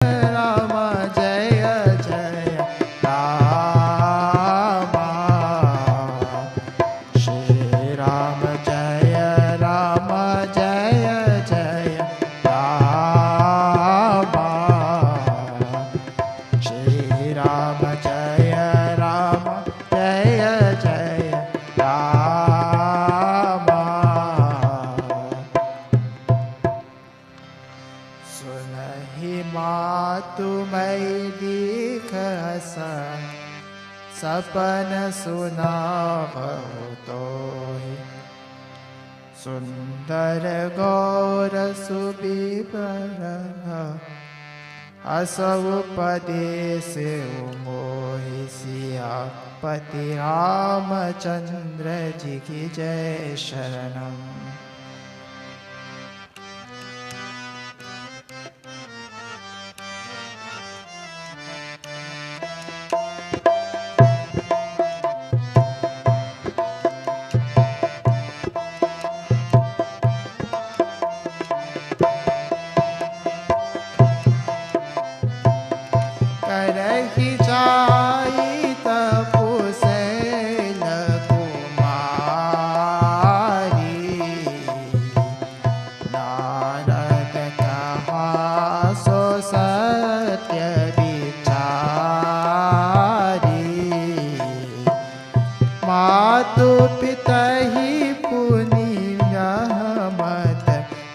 राम जय जय राम। श्री राम जय राम जय जय राम। श्री राम जय राम जय जय राम। सुनहि मातु मई दीख सपन सुनावहु तोहि। सुंदर गौर सुबिबर असौ पदेश मोहि। सियापति रामचंद्र जी की जय शरणम। करहि जाई तपोशैल कुमारी। नारद कहा सो सत्य विचारी। मातु पितहि पुनि मत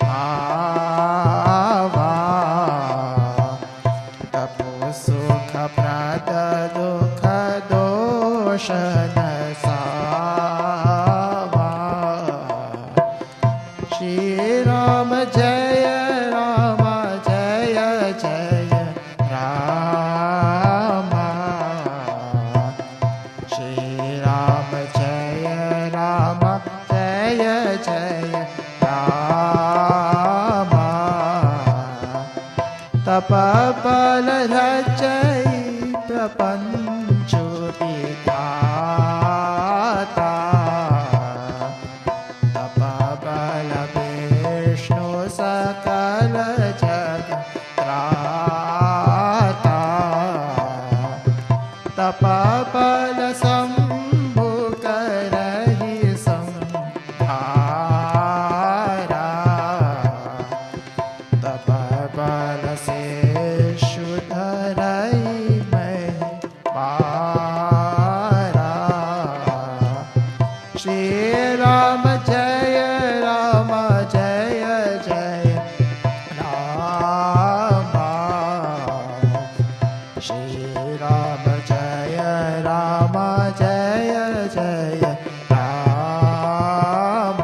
आवा। सुख प्रद दुख दोष नसावा। श्री राम जय राम जय जय राम। श्री राम जय राम जय जय राम। तप बल रचई प्रपंच विधाता। तप बल विष्णु सकल जग त्राता। तप बल शंभु करहि संहारा। तप बल से शुधरई मैं पारा। श्री राम जय राम जय जय राम। श्री राम जय राम जय जय राम।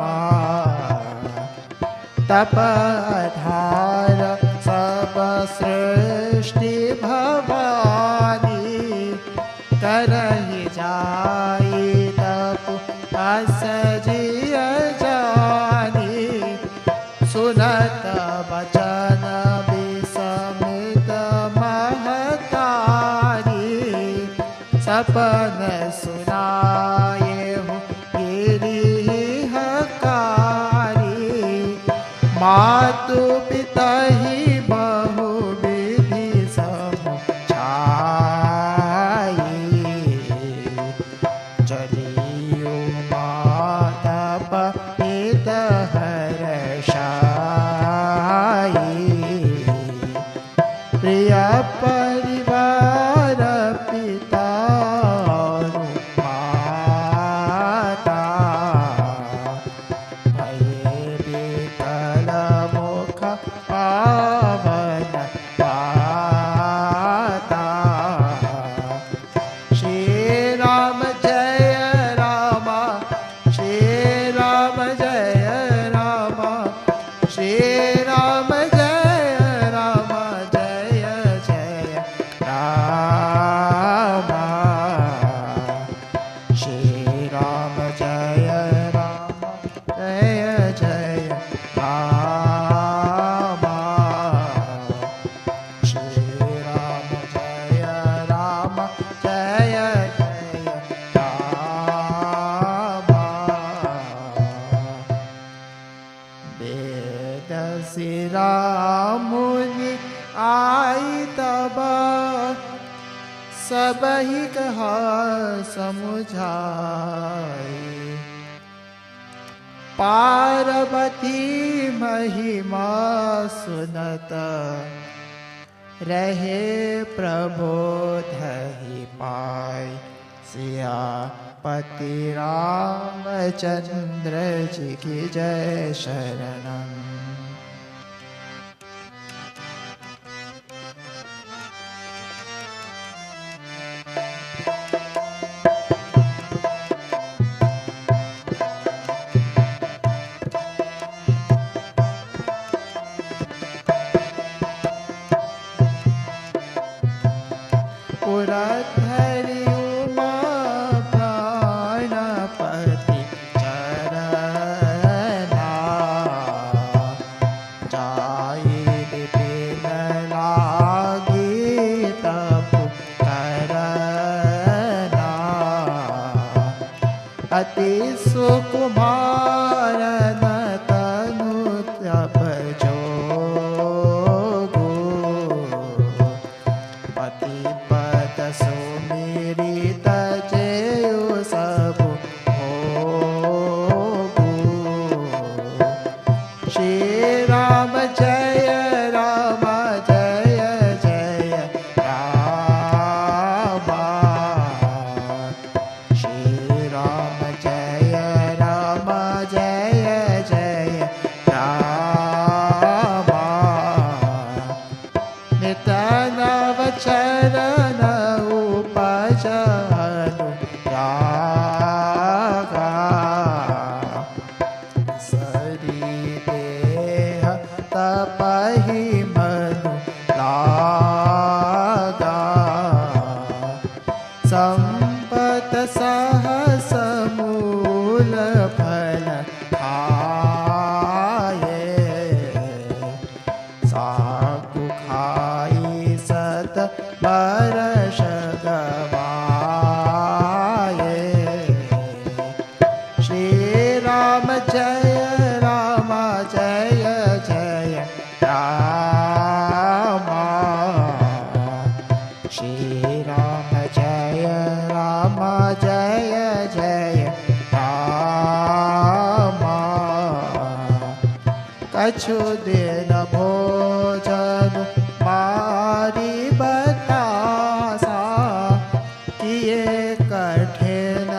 तप आधार सब सृष्टि भवानी। करहि जाई तपु अस जिय जानी। सुनत बचन विसमित महतारी। सपन सुनाएहु गिरिह कारी। मातु पितहि बहु विधि समुझाई। चलियो मातप पित हर्षाई। प्रिय परिवार पिता माता। भये विकल मुख पावन पाता। श्री राम जय राम श्री राम जय राम। श्री राम जय राम जय जय सब ही कहा समुझाई। पार्वती महिमा सुनत रहे प्रबोधहि पाय। सियापति रामचंद्र जी की जय शरणम। पुरधरि उमा प्राणपति चरना। जाई विपिन लागी तपु करना। अति सुकुमार तनु तप जोगु। पति सुमिरित जयु सब भोगु। श्री राम जय राम जय जय राम। श्री राम जय राम जय जय राम। नित नव चरण उपजनु रागा। सरी देह तपहि मनु लागा। संपत सहस मूल फल खाये। साकु खाई सत बरस गवाये। श्री राम जय राम जय जय राम। श्री राम जय राम जय जय राम। कछु दिन भोजन मारी बतासा। किए कठिन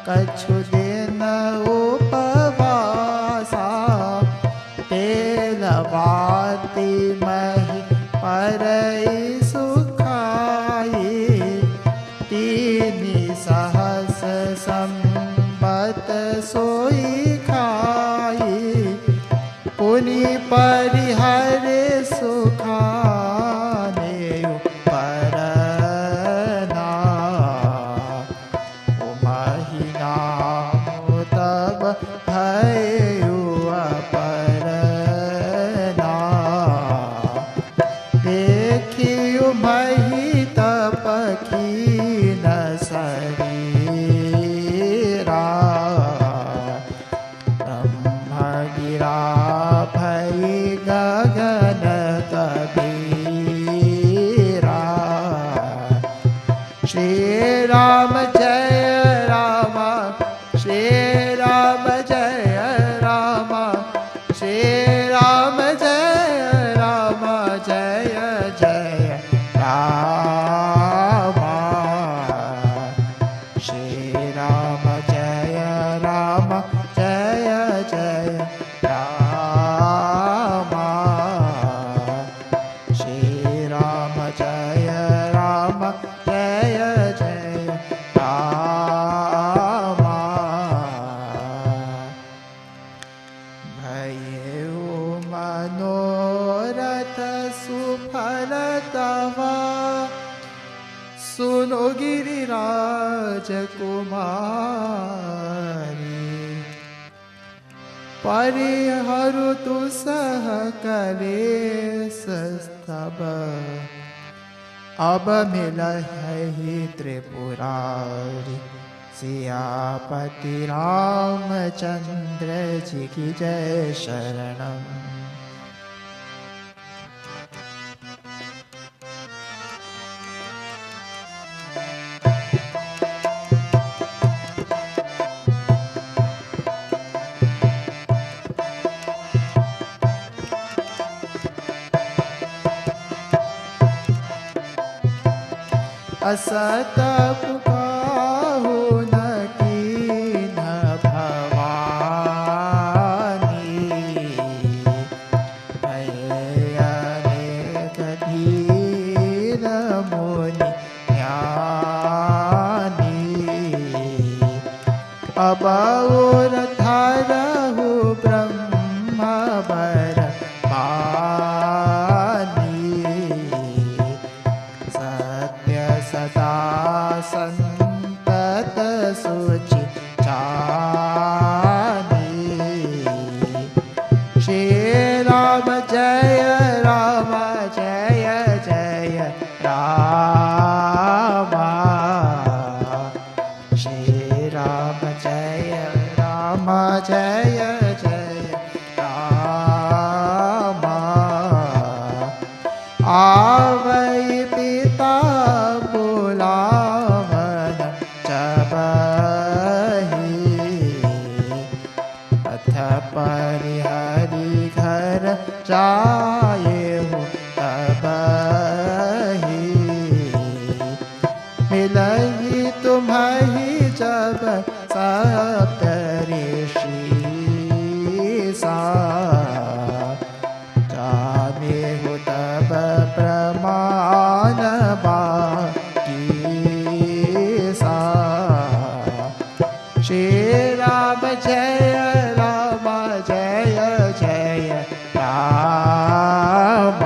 कछु दिन उपवासा। तेल बाती मही परई सुखाई। तीनि सहस संबत सोई खाई। पुनि परिहर सुखाने परना। महिना तब भयु अपरना। देखियु मही तप कीन शरीरा। ब्रह्म गिरा भई गगन कबीरा। श्री राम जय राम श्री राम जय राम। श्री राम जय राम जय जय राम। श्री राम जय राम जय जय राम। श्री राम जय राम जय जय राम। भयउ मनोरथ सुफल तवा। सुनो गिरिराज कुमारी। परिहरु दुसह कलेस स्तब। अब मिलहि त्रिपुरारी। सियापति रामचंद्र जी की जय शरणम। असत पुकाहु न कीन भवानी अनेक धीर मुनि ज्ञानी अब और धरहु ब्रह्म बर सदा संतत सुचि जानी श्री राम जय राम जय जय राम श्री राम जय राम जय जय राम आवै पिता बुलावन जबहि अथ परिहरि घर जाएहु तबहि मिलहि तुम्हि जब सप्त ऋषि सा जानेहु तब प्रमाण बाकी सा श्री राम जय राम जय जय राम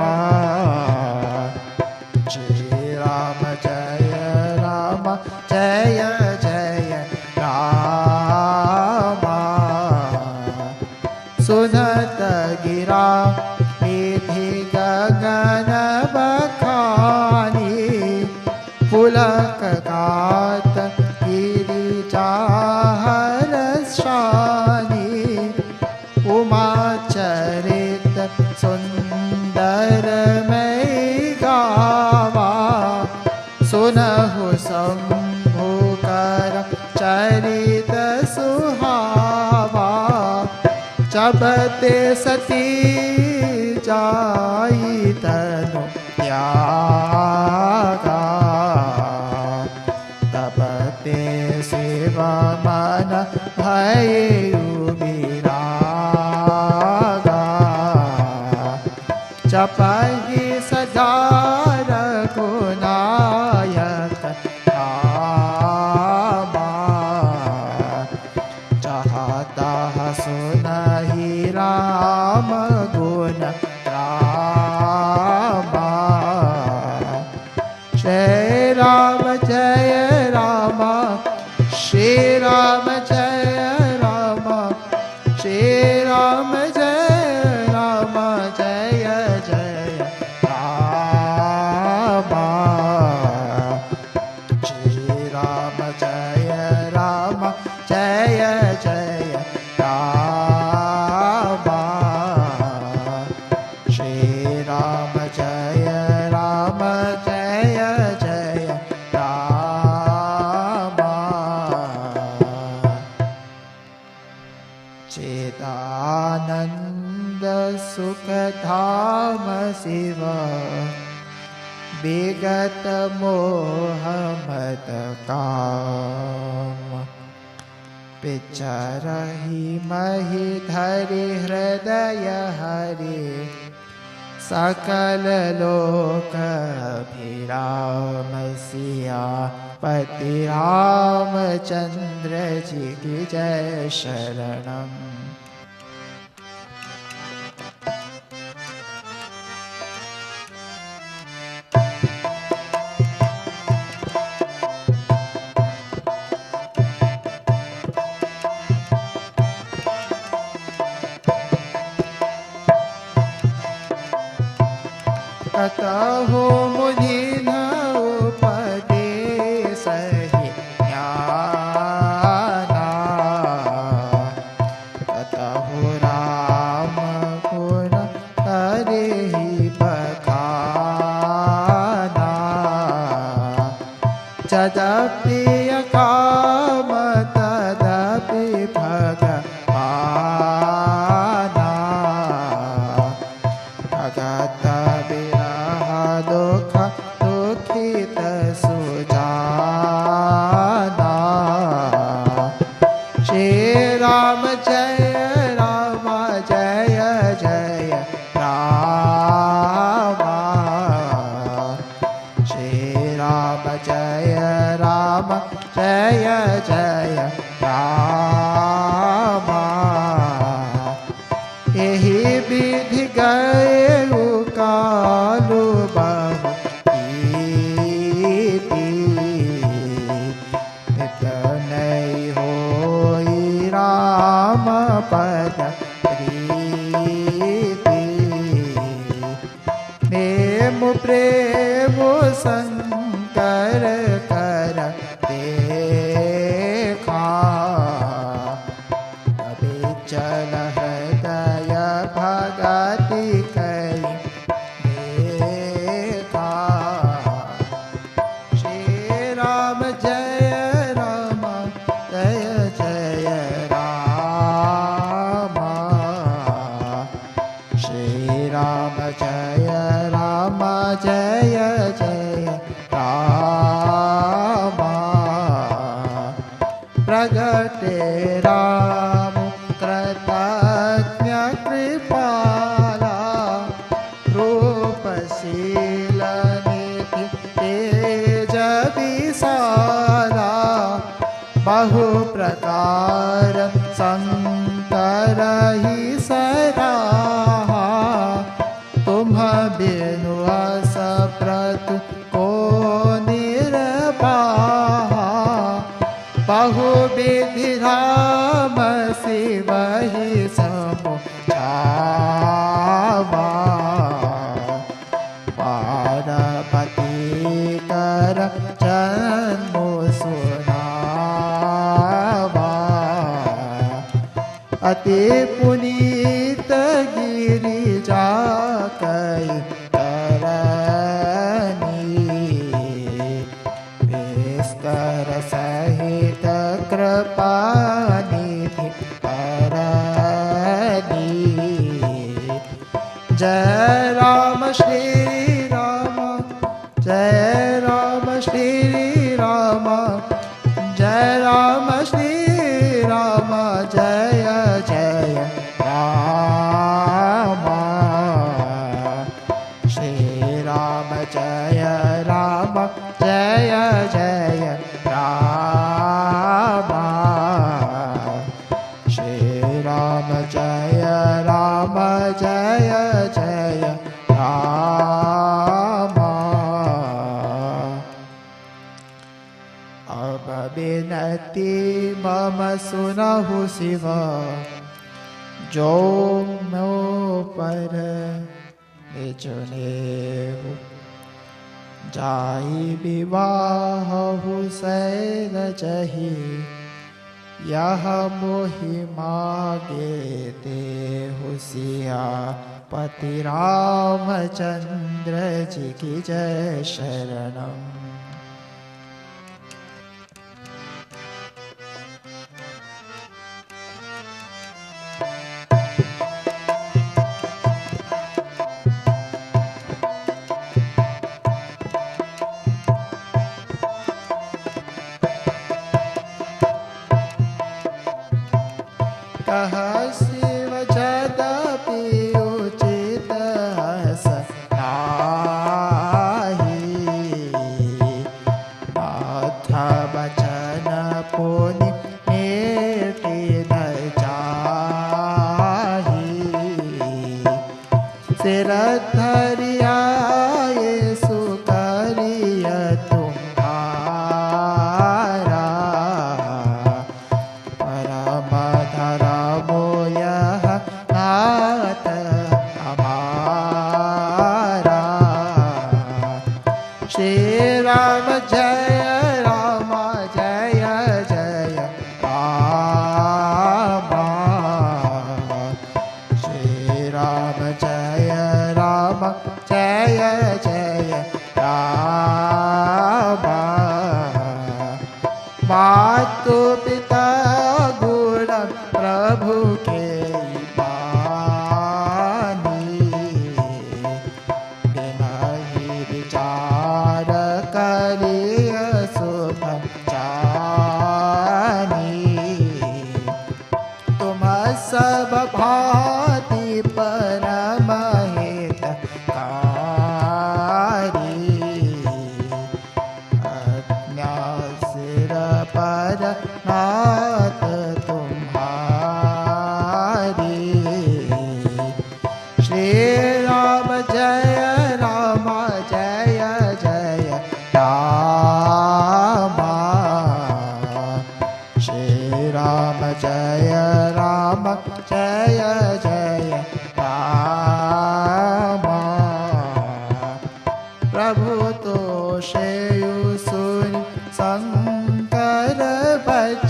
श्री राम जय राम जय जय राम सुनत गिरा विधि गगन बखानी पुलक गात गिरिजाहर शानी उमा चरित सुंदर मैं गावा सुनहु शंभु कर चरित सुहावा जबते सती जाई तनु त्यागा तबते सेवा मन भयउ विरागा जपहि सदा रघुनायक नामा चाहता सुनहि राम गुण रामा जय राम जय राम श्री राम जय राम श्री राम जय राम जय जय राम श्री राम जय राम जय जय राम श्री राम जय राम जय जय राम चेदानंद सुख धाम शिव विगत मोह मद काम विचरहि महि धरि हृदय हरि सकल लोक अभिराम सिया पति रामचंद्र जी की जय शरणम। कतहु मुनि न उपदेश ही ज्ञाना कतहु राम गुण करहि बखाना जदपि काम तदपि भगवाना भगत दुख दुखित सुजा श्री राम जय राम जय जय राम। यही विधि गए कालु बहु ईति, नित नहीं होई राम पद प्रीति। नेम प्रेम शंकर कर देखा, अभी चल हृदय भगति कई देखा। श्री राम जय राम जय जय राम। श्री राम जय राम जय जय राम। प्रगटे राम कृतज्ञ कृपाला, रूपशील निधि तेज विशाला। बहु प्रकार शंकर ही सराहा, तुम बिनु अस प्रतु को निर्वाहा। बहु विधि राम शिव ही समुझावा, पार्वती कर जन्म सुनावा। अति पुनीत गिरिजा कई करनी, विस्तर सहित कृपा निधि करनी। जय राम श्री राम जय राम श्री राम, जय राम श्री राम जय जय राम। श्री राम जय राम जय जय राम। श्री राम जय राम जय जय राम। अब विनती मम सुनहु शिव, जो मो पर निज नेहु। जाई विवाहु शैल जही, यह मोहि मागे देहु सिया। पति रामचंद्र जी की जय शरणम। कह शिव जदपि उचित हस नाही, नाथ बचन पुनि मेटि न जाहि। सिर धरियाए सुकरिय तुम्हारा, परम धर्मो यह नाथ हमारा। श्री राम जय राम जय जय राम। श्री राम जय राम जय जय राम। मातु पिता गुण प्रभु के बानी, बिना ही विचार करिय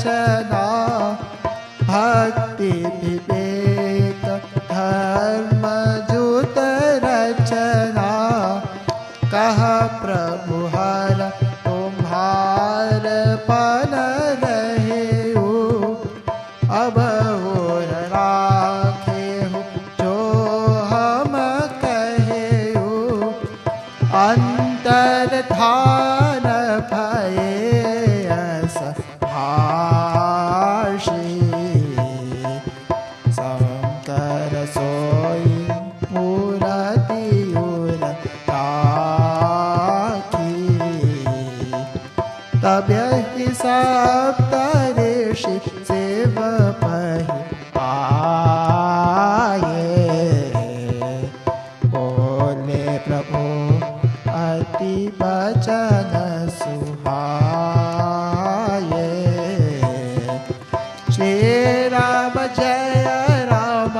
रचना भक्ति विवेक धर्म जुत रचना कह प्रभु हर तुम्हार पन रहे हो अब और राखे हो जो हम कहे हो अंतर ध्यान भये अस भाषी शंकर सोई मूरति उर राखी तब यही सप्त ऋषि शिव पहि आए बोले प्रभु अति बचन सुहाए श्री राम जय राम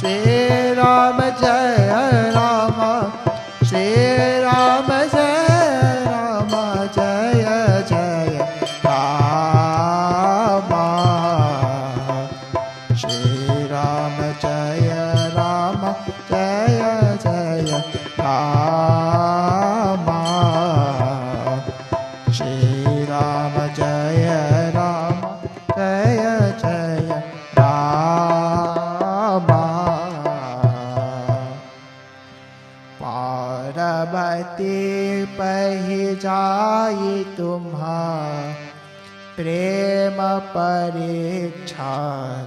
श्री राम जय राम श्री राम जय राम जय जय राम श्री राम जय राम जय जय राम श्री राम जय राम जय जय राम पार्वती पहि जाई तुम्हा प्रेम परीक्षा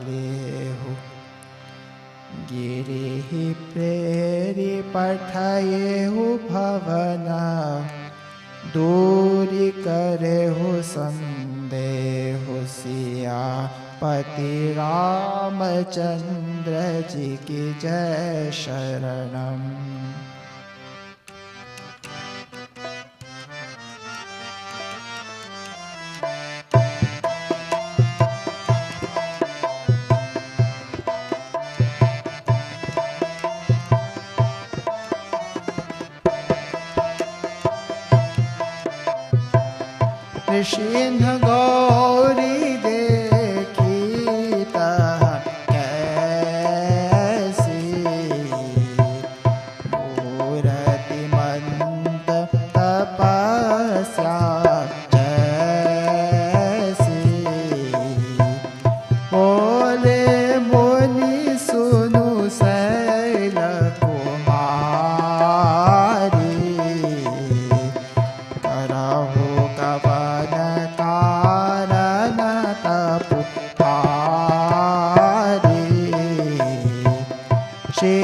लेहु गिरि प्रेरि पठयेहु भवना दूरी करेहु संदेहु सिया पति रामचंद्र जी की जय शरणम सिंह गौरी देखी तह कैसी मूरति मंत तपस्या जैसी बोले मुनि सुनु शैल कुमारी करहु कवन कारण तपुहारी श्री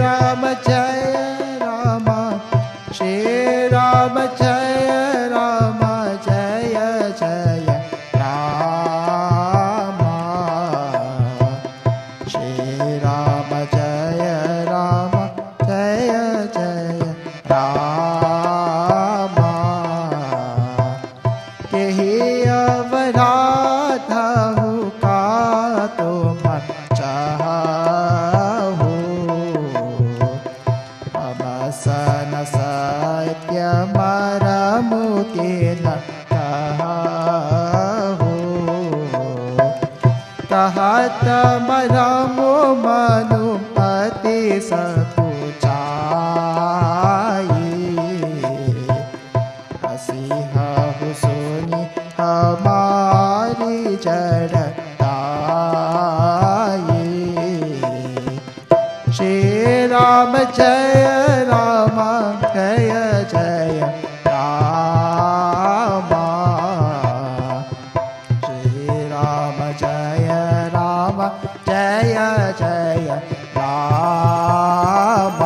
राम जय राम श्री राम जय राम जय जय राम श्री राम जय राम जय जय राम यही अवराधहु का तुम चाहु अमसन सत्य मरमु के न कहु कहत मरमु मनु पति सकुचाई हसिहु सुनि हमारी जड़ताई श्री राम जय राम जय जय राम श्री राम जय राम जय जय राम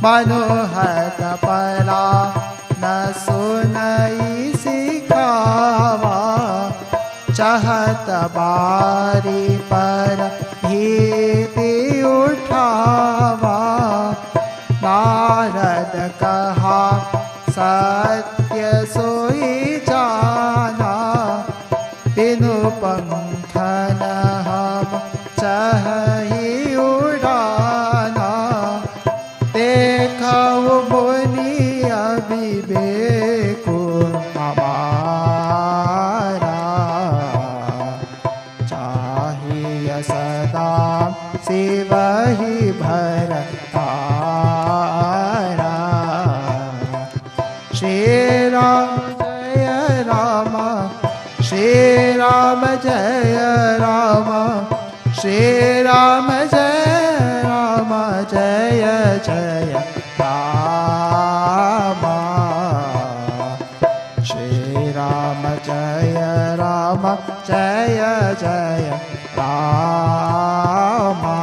मनोहर परा न सुनई सिखावा चाहत बारी पर भीति उठावा नारद कहा सत्य सोई जाना बिनु पंखन हम चाहि उड़ाना देखो मुनि अविवेको हमारा Shri Ram Jaya Rama, Shri Ram Jaya Rama, Shri Ram Jaya Rama, Jaya Jaya Rama, Shri Ram Jaya Rama, Jaya Jaya Rama,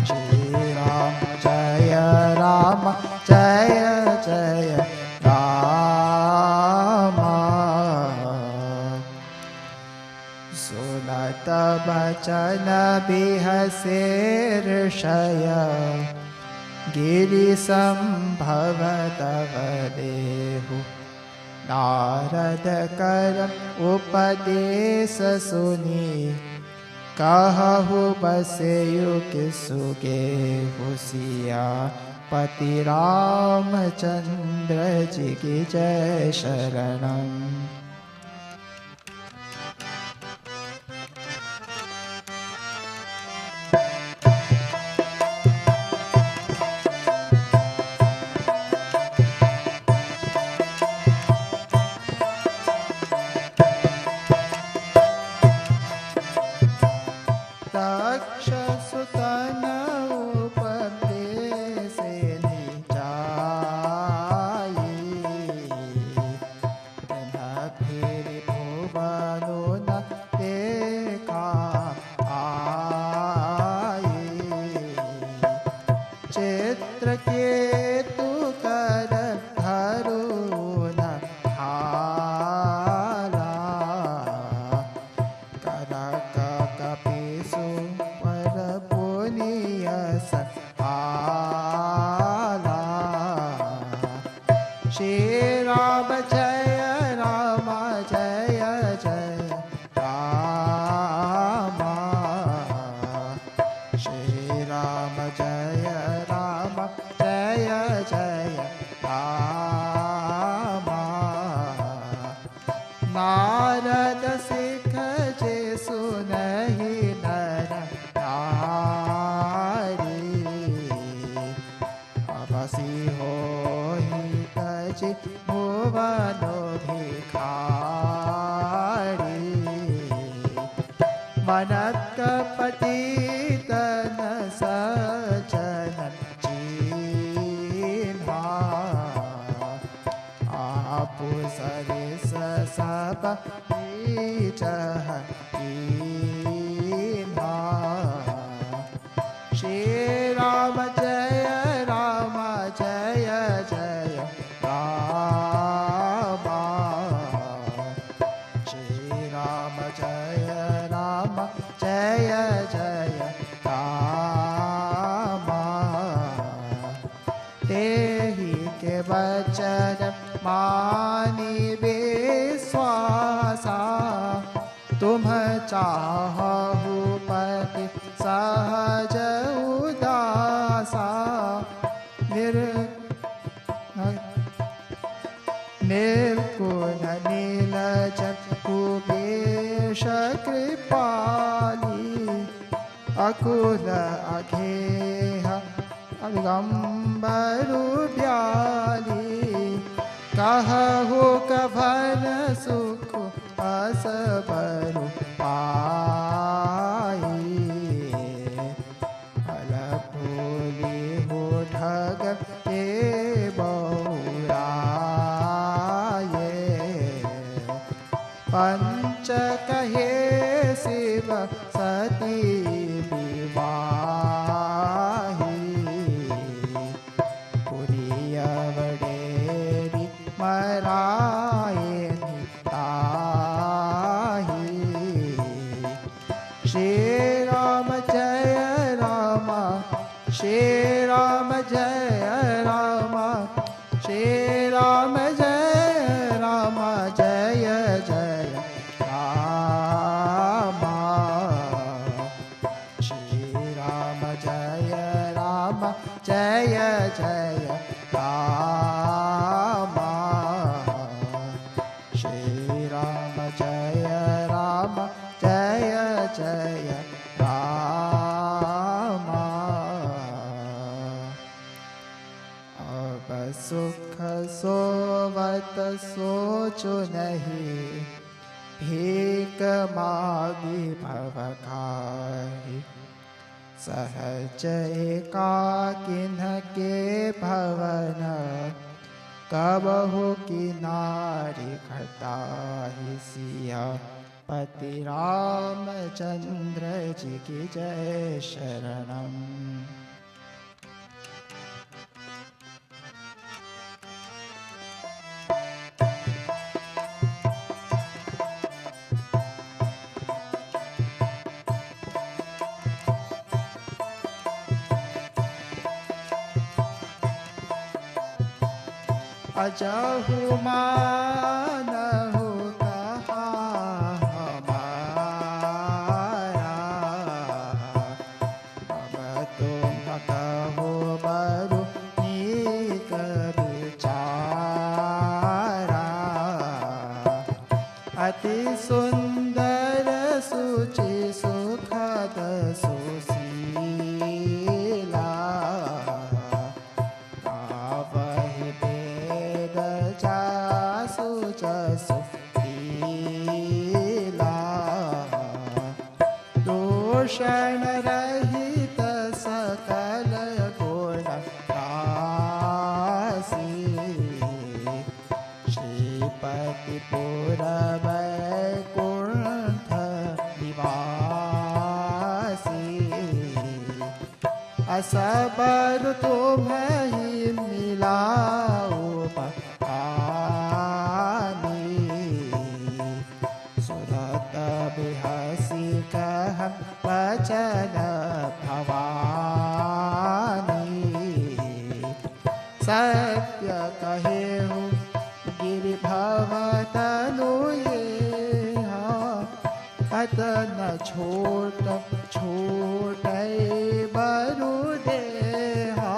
Shri Ram Jaya Rama, Jaya Jaya Rama. सुनत बचन बिहसे ऋषया, गिरि संभव तव देहु, नारद कर उपदेश सुनी, कहु बसयु किसुके हुसिया, पति रामचंद्र जी की जय शरणम। तक्षसुतन उपदेशे निजाई, फिर भुवनो न देखा आई, चित्रकेतु कर धरुन हारा, करक कपिसु पर पुनिय सकाला, श्री राम जय राम, जय जय राम, श्री राम जय राम, जय जय राम। नारद सिख जे सुनहि नर नारी, अबसी होहि तजि भुवनो भिखारी, मनकपति तन सजन चीन्हा, आपु सरिस सब बीचह कीन्हा, श्री राम जय राम, जय जय राम, श्री राम जय राम, जय जय राम। तेहि के वचन मानि विश्वासा, तुम चाहु पति सहज उदासा, निर्गुण नीलजन कुबेश कृपाली, अकुल अघेह अगंबरु ब्याली, कहु कभन सुख असबरु पाई, फल फूली हो ढग के बौराये, पंच कहे शिव सती विवाही, पुरिय वडेरी मराए निताही, श्री राम जय राम, श्री राम जय राम, श्री राम जय राम, जय जय राम, श्री राम जय राम, जय जय राम, श्री राम जय राम, जय जय राम। अब सुख सोवत सोचो नहीं, भीख मागी भव खाहि। सहज एकाकिन के भवन, कबहु किनारी खटाहि। सिया पति रामचंद्र जी की जय शरणम। अजहु मानहु कहा हमारा, अब तुम कहो बरु नीक विचारा। अति सुंदर सुचि सुखद सुशीला, दूषण रहित सकल गुण राशि। श्रीपति पुर वैकुंठ निवासी, असबर तुम्हें मिलाओ बखानी। सुरत बिहसी कह वचन भवानी, सत्य कहेहु गिरिभव तनु ये। अतन छोट छोट बरु देहा,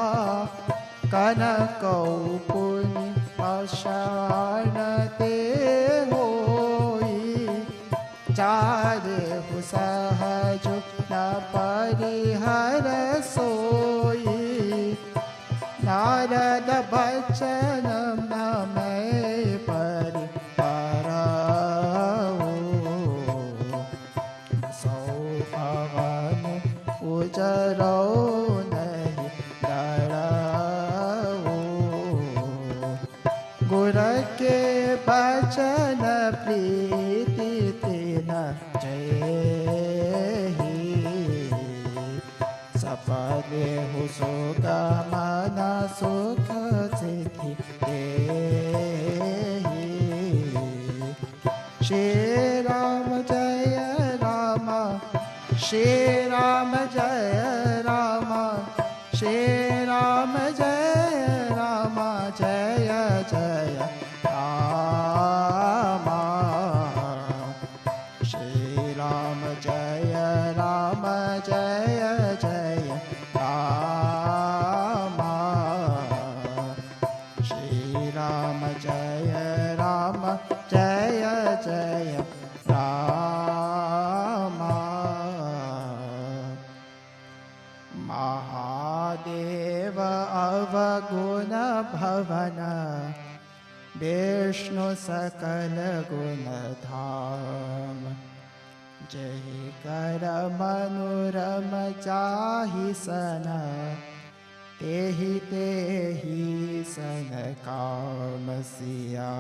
कनकौ पुनि पाषाण ते होई। चारेहु सहज न परिहर सोई, नारद बचन न मैं परिहरऊ। सौ भवन उजरौ नहीं डरऊ, गुर के बचन प्रीति तेन जयहि। सपदेहु सुख मन सुख सिद्धि देहि। श्री राम जय राम, श्री राम जय राम, श्री राम जय राम, जय जय राम। श्री राम जय राम, जय जय राम। श्री राम जय राम, जय जय राम। महादेव अवगुण भवन, विष्णु सकल गुण धाम। जय कर मनोरम चाहि सन, तेहि तेहि सन काम। सिया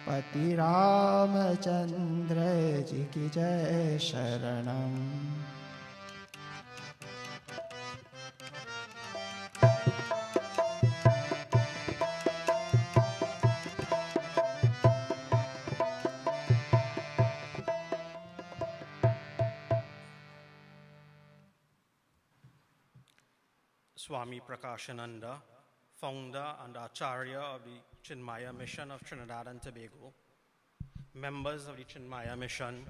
पति रामचंद्र जी की जय शरणम। Swami Prakashananda, founder and Acharya of the Chinmaya Mission of Trinidad and Tobago, members of the Chinmaya Mission,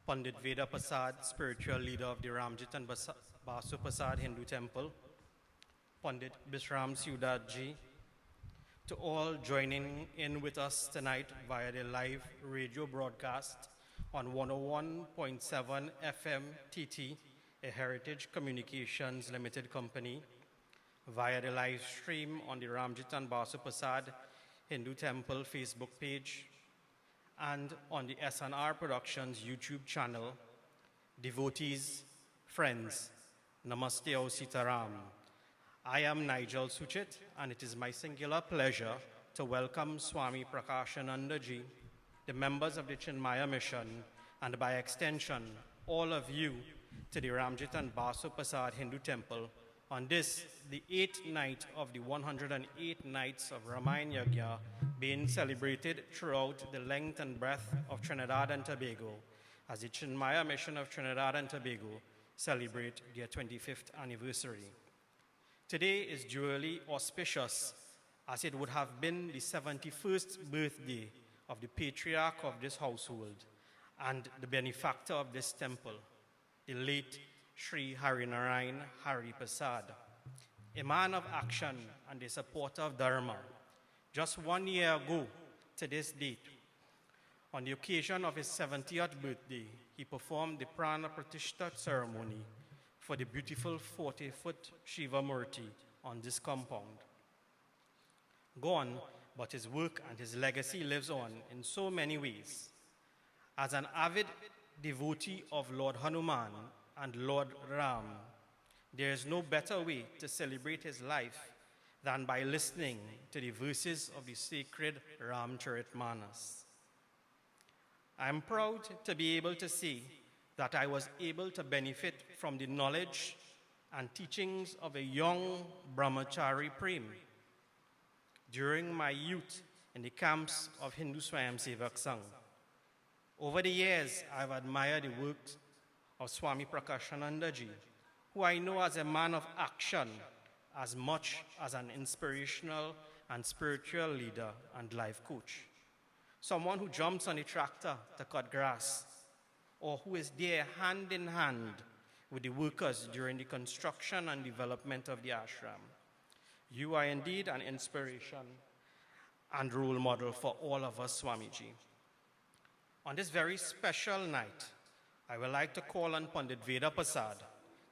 Pandit Veda Persad, spiritual leader of the Ramjit and Basu Persad Hindu Temple, Pandit Bisram Siudadji, to all joining in with us tonight via the live radio broadcast on 101.7 FM TT, a Heritage Communications Limited Company, via the live stream on the Ramjit and Basu Persad Hindu Temple Facebook page, and on the SNR Productions YouTube channel. Devotees, friends, Namaste O Sitaram. I am Nigel Suchit, and it is my singular pleasure to welcome Swami Prakashanandaji, the members of the Chinmaya mission, and by extension, all of you to the Ramjit and Basu Persad Hindu Temple on this, the 8th night of the 108 nights of Ramayan Yagna, being celebrated throughout the length and breadth of Trinidad and Tobago, as the Chinmaya mission of Trinidad and Tobago celebrate their 25th anniversary. Today is duly auspicious, as it would have been the 71st birthday of the patriarch of this household and the benefactor of this temple, the late Shree Harrinarine Persad, a man of action and a supporter of Dharma. Just 1 year ago to this date, on the occasion of his 70th birthday, he performed the Prana Pratishta ceremony for the beautiful 40-foot Shiva Murti on this compound. Gone, but his work and his legacy lives on in so many ways. As an avid devotee of Lord Hanuman and Lord Ram, there is no better way to celebrate his life than by listening to the verses of the sacred Ramcharitmanas. I am proud to be able to say that I was able to benefit from the knowledge and teachings of a young brahmachari prem during my youth in the camps of Hindu Swayamsevak Sangh. Over the years, I've admired the work of Swami Prakashanandaji, who I know as a man of action as much as an inspirational and spiritual leader and life coach. Someone who jumps on a tractor to cut grass, or who is there hand in hand with the workers during the construction and development of the ashram. You are indeed an inspiration and role model for all of us, Swamiji. On this very special night, I would like to call on Pandit Veda Persad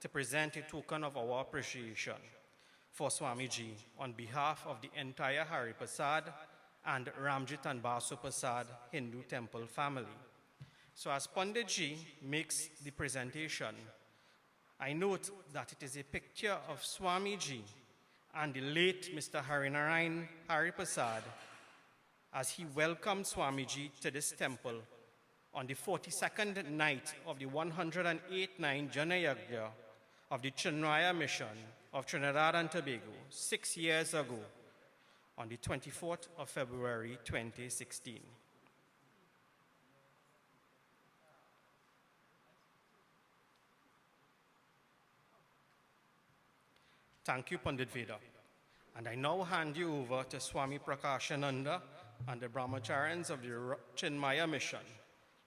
to present a token of our appreciation for Swamiji on behalf of the entire Hari Persad and Ramjit and Basu Persad Hindu Temple family. So as Panditji makes the presentation, I note that it is a picture of Swamiji and the late Mr. Harrinarine Persad as he welcomed Swamiji to this temple on the 42nd night of the 108th Jana Yagna of the Chinmaya mission of Trinidad and Tobago 6 years ago on the 24th of February 2016. Thank you, Pandit Veda. And I now hand you over to Swami Prakashananda and the Brahmacharans of the Chinmaya mission.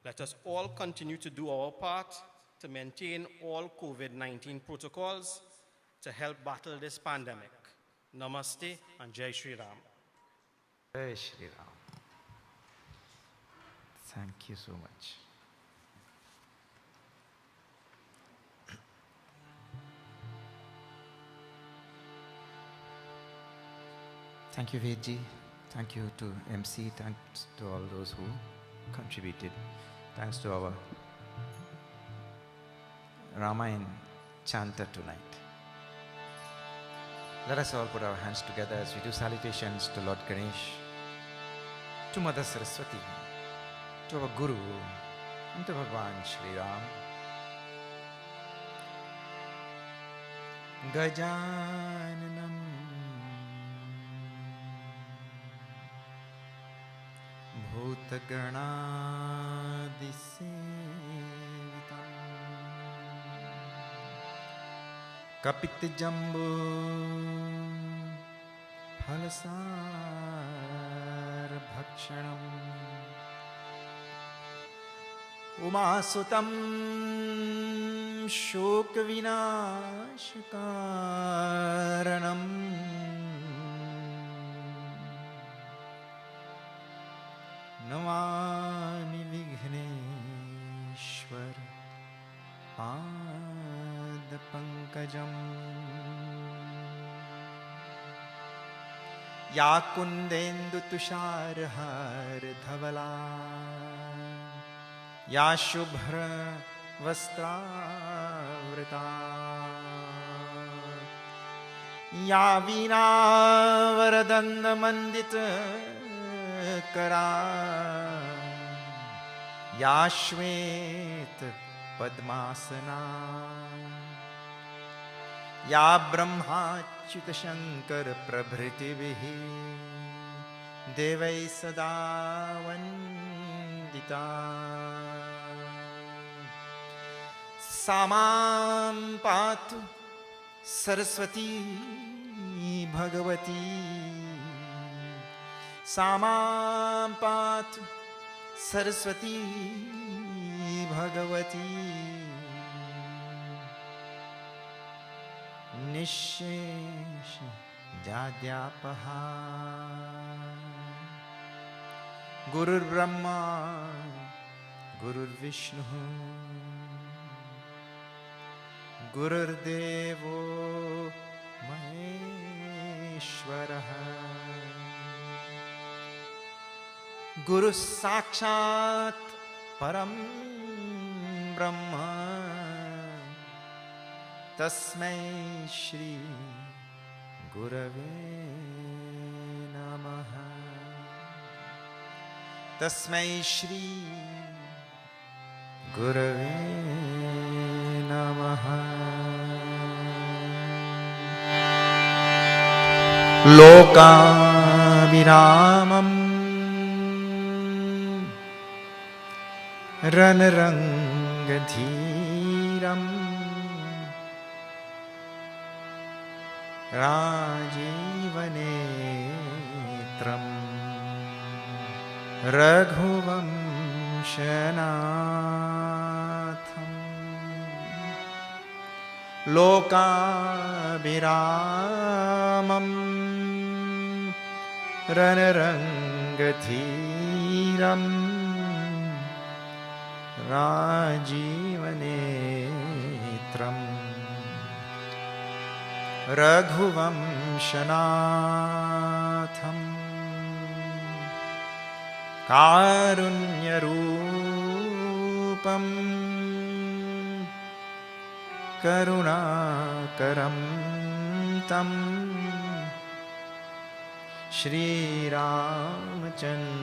Let us all continue to do our part to maintain all COVID-19 protocols to help battle this pandemic. Namaste and Jai Shri Ram. Jai Shri Ram. Thank you so much. Thank you, Vedji. Thank you to MC. Thanks to all those who contributed. Thanks to our Ramayan chanter tonight. Let us all put our hands together as we do salutations to Lord Ganesh, to Mother Saraswati, to our Guru, and to Bhagwan Shri Ram. Gajananam Bhutagana Disevitam Kapitijambu Phalasar Bhakshanam Umasutam Shokvinashkaranam Namami Vigneshwar Pada Pankajam या कुन्देन्दु तुषारहार धवला या शुभ्र वस्त्रावृता या वीणा वरदंड मंडित करा या श्वेत पद्मासना या ब्रह्माच्युत शंकर प्रभृतिभिः देवै सदा वंदिता सा मां पातु सरस्वती भगवती सा मां पातु सरस्वती भगवती निःशेष जाड्यापहा गुरुर्ब्रह्मा गुरुर्विष्णुः गुरुर्देवो महेश्वरः गुरुः साक्षात् परं ब्रह्म तस्मै श्री गुरवे नमः तस्मै श्री गुरवे नमः लोकाभिरामम् रणरङ्गधीरम् राजीवनेत्रम् रघुवंशनाथम् लोकाभिरामम् रणरङ्गधीरम् राजीवनेत्रम् रघुवंशनाथम् कारुण्यरूपम् करुणाकरं तम्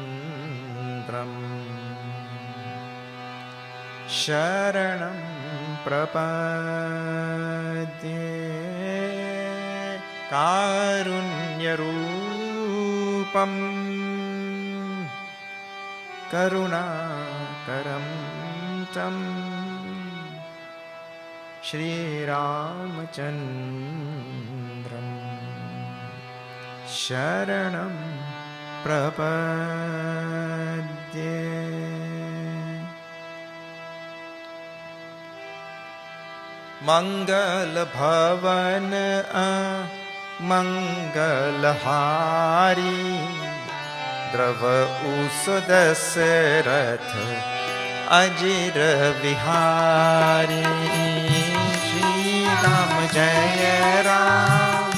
श्रीरामचन्द्रम् शरणं प्रपद्ये कारुण्यरूपम् करुणाकरं तम् श्रीरामचन्द्रम् शरणं प्रपद्ये मंगल भवन मंगलहारी द्रव उस दशरथ अजिर विहारी श्री राम जय राम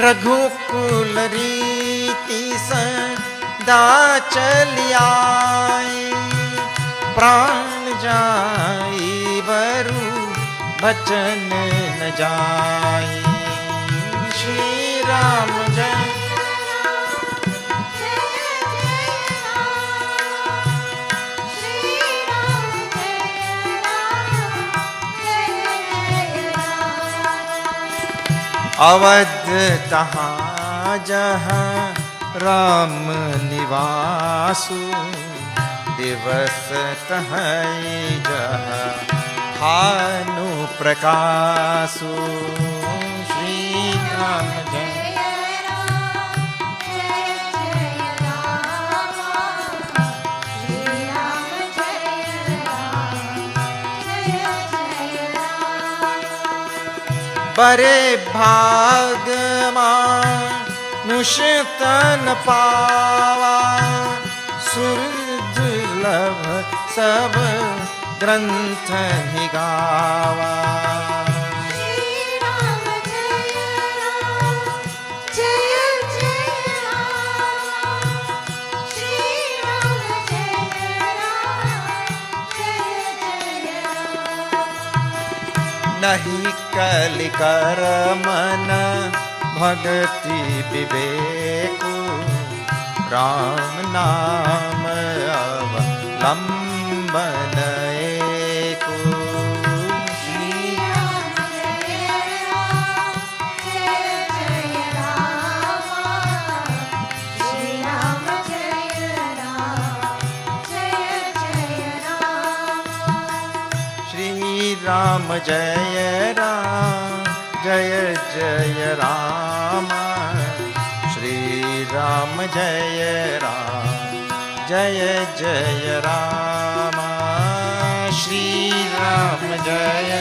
रघुकुल रीति सदा चलियाए प्राण जाई बरु बचन न जाई श्री राम जय अवध तहाँ जहाँ राम निवासु दिवस तहै जहाँ भानु प्रकाशु श्री राम जय बरे भाग मानुष तन पावा सुरदुल प्रभ सब ग्रंथ ही गावा। नहीं कलि कर मन भगति विवेकु, राम नाम अवलंबन एको। राम जय राम जय जय राम, श्री राम जय राम जय जय राम, श्री राम जय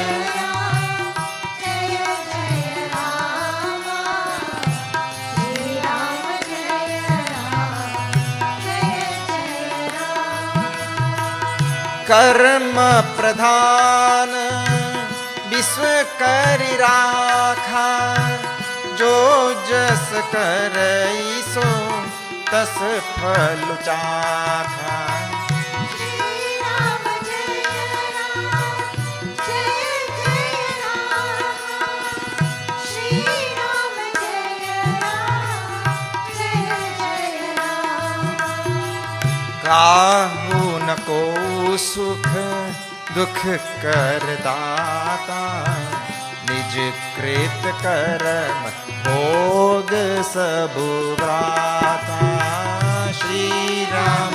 कर्म प्रधान विश्व करि राखा, जो जस करई सो तस फल चाखा। काहू न को सुख दुख कर दाता, निज कृत कर्म भोग सब व्राता। श्री राम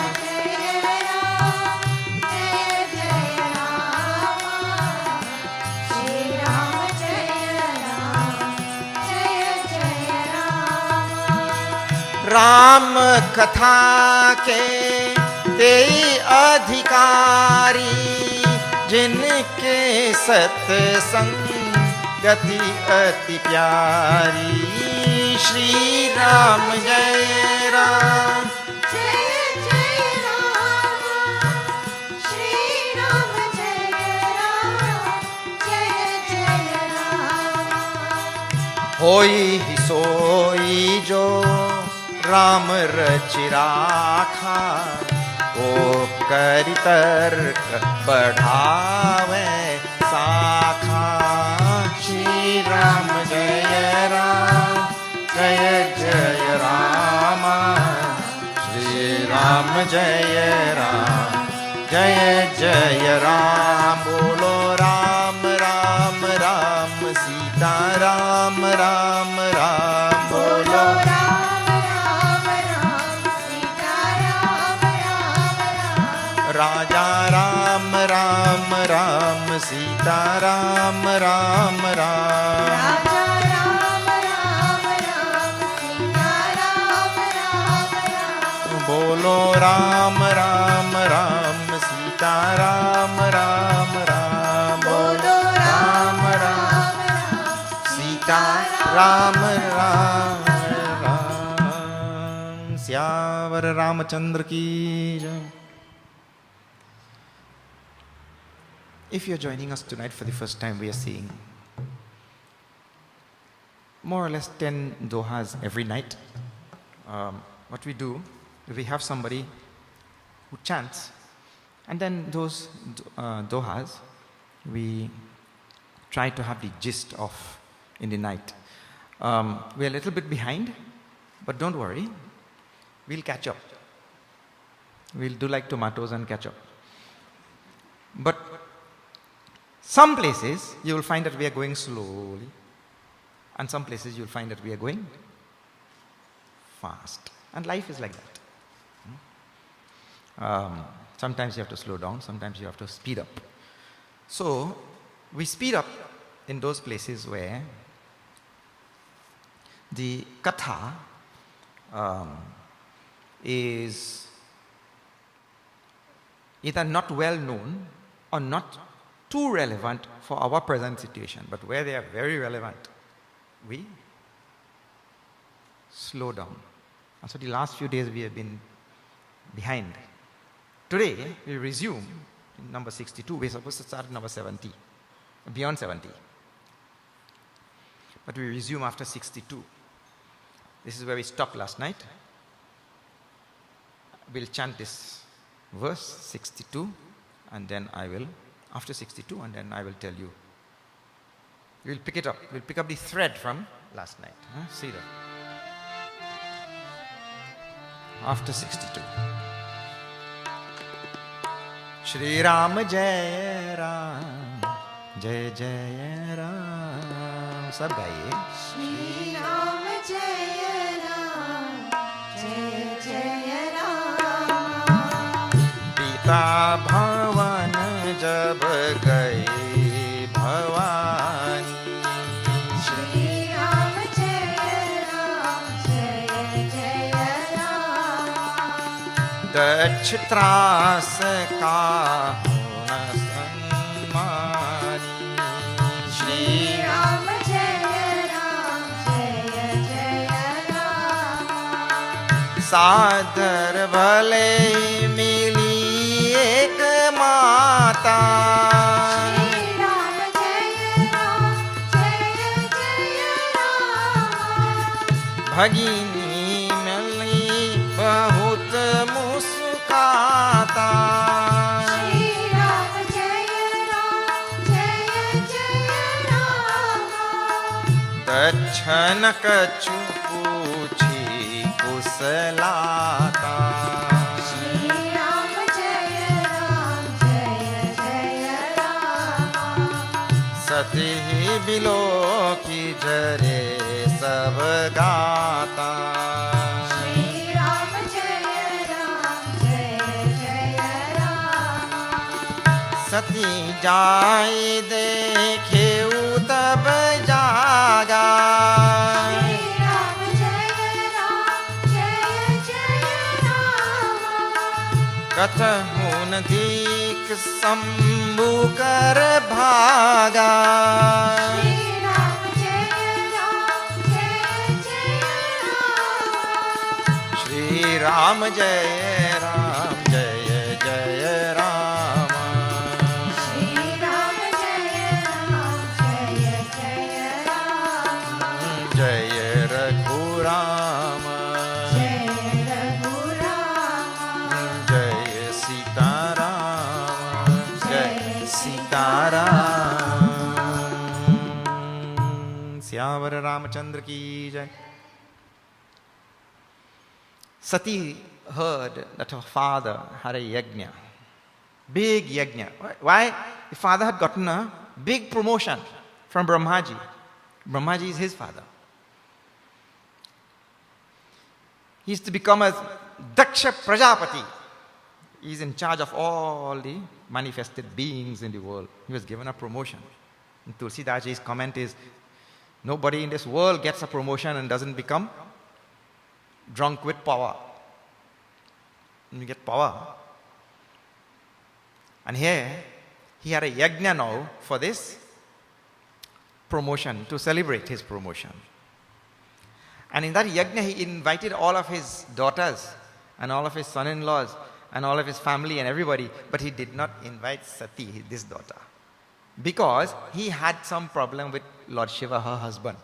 राम कथा के तेई अधिकारी, जिनके सत्संगति अति प्यारी। श्री राम जय राम जय जय राम, श्री राम जय राम जय जय राम। होई ही सोई जो राम रचि राखा, ओ करि तर्क बढ़ावे साखा। श्री राम जय राम जय जय राम, श्री राम जय राम जय जय राम। बोलो राम राम राम सीता राम राम राम, बोलो राजा राम राम राम सीता राम राम राम। राजा राम राम राम सीता राम राम राम। बोलो राम राम राम सीता राम राम राम। बोलो राम राम सीता राम राम राम। श्यावर रामचंद्र की जय। If you're joining us tonight for the first time, we are seeing more or less 10 dohas every night. What we do, we have somebody who chants, and then those dohas, we try to have the gist of in the night. We're a little bit behind, but don't worry, we'll catch up. We'll do like tomatoes and catch up. But some places you will find that we are going slowly, and some places you will find that we are going fast. And life is like that. Sometimes you have to slow down, sometimes you have to speed up. So we speed up in those places where the katha is either not well known or not too relevant for our present situation, but where they are very relevant, we slow down. And so the last few days we have been behind. Today, we resume in number 62. We're supposed to start at number 70, beyond 70. But we resume after 62. This is where we stopped last night. We'll chant this verse 62, and then I will, after 62, and then I will tell you. We'll pick it up. We'll pick up the thread from last night. See that? After 62. Shri Ram Jai Ram, Jai Jai Ram. सब गाइए. श्री राम जय राम जय जय राम. पिता भवन जब गए भवानी. श्री राम जय जय राम. दक्ष त्रास का होना सम्मानी. श्री राम जय राम. सादर भले मिली एक माता. श्री राम जय राम. भगिनी मिली बहुत मुस्काता. श्री राम जय राम. दक्षिण कछु पूछी कुशलाता. श्री राम जय राम. सती बिलो की जरे सब गाता. श्री राम जय राम. सती जाय देखे तब जागा. श्री राम जय राम. कथहु न दीक शंभु कर भागा. श्री राम जय राम. श्री राम जय राम जय जय राम. श्री राम जय राम. जय रघुराम. जय रघुराम. जय सीताराम. जय सीताराम. श्यावर रामचंद्र की जय. Sati heard that her father had a yagna, big yagna. Why? The father had gotten a big promotion from Brahmaji. Brahmaji is his father. He is to become a Daksha Prajapati. He is in charge of all the manifested beings in the world. He was given a promotion. And Tulsidaji's comment is, nobody in this world gets a promotion and doesn't become drunk with power. And you get power. And here, he had a yagna now for this promotion, to celebrate his promotion. And in that yagna, he invited all of his daughters and all of his son-in-laws and all of his family and everybody, but he did not invite Sati, this daughter, because he had some problem with Lord Shiva, her husband.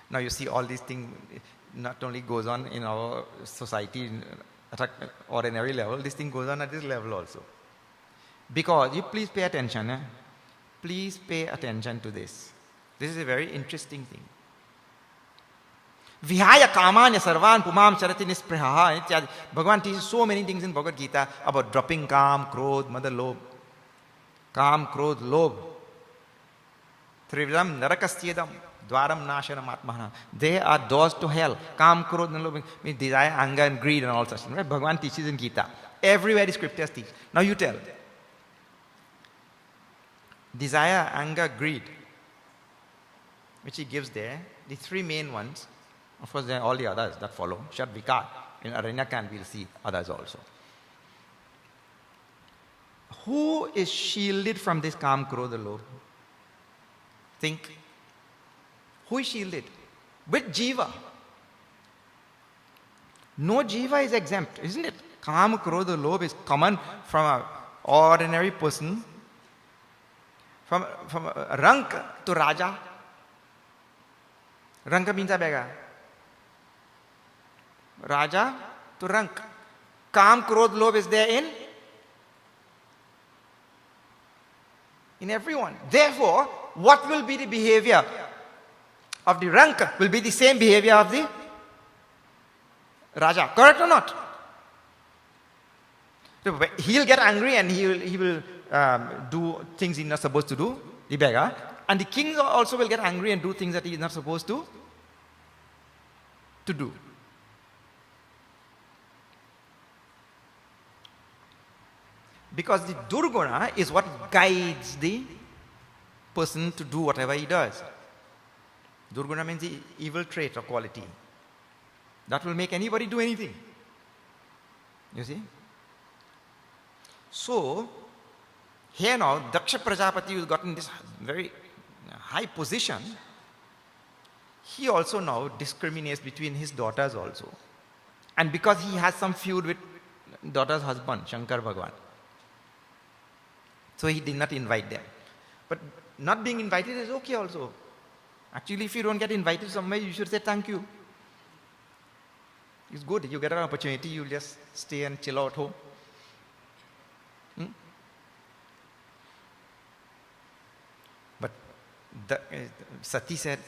Now you see all these things not only goes on in our society at an ordinary level, this thing goes on at this level also. Because, you please pay attention, please pay attention to this. This is a very interesting thing. Vihaya kamanya sarvan pumam charati nisprihaha ityadi. Bhagavan teaches so many things in Bhagavad Gita about dropping kam, krodh, mada, lobh. Kam, krodh, lobh. Trividam narakastyedam. Dwaram nashanam atmahana. They are doors to hell. Kam, krodh, and lobh means desire, anger, and greed, and all such things. Right? Bhagavan teaches in Gita. Everywhere the scriptures teach. Now you tell. Desire, anger, greed, which he gives there, the three main ones. Of course, there are all the others that follow. Shad, Vikar. In Aranyakand, we'll see others also. Who is shielded from this Kam, Krodha, Lobh? Think. Who is shielded? With Jiva. No Jiva is exempt, isn't it? Kam, Krodha, Lobh is common from an ordinary person, from rank to Raja. Rank means a beggar. Raja to rank. Kam, Krodh, Lobh is there in everyone. Therefore, what will be the behavior of the rank will be the same behavior of the Raja. Correct or not? So he'll get angry and he will do things he's not supposed to do, the beggar. And the king also will get angry and do things that he's not supposed to do. Because the Durguna is what guides the person to do whatever he does. Durguna means the evil trait or quality. That will make anybody do anything. You see? So, here now, Daksha Prajapati who's gotten this very high position, he also now discriminates between his daughters also. And because he has some feud with daughter's husband, Shankar Bhagwan. So he did not invite them. But not being invited is okay also. Actually, if you don't get invited somewhere, you should say thank you. It's good. You get an opportunity, you just stay and chill out home. But Sati said,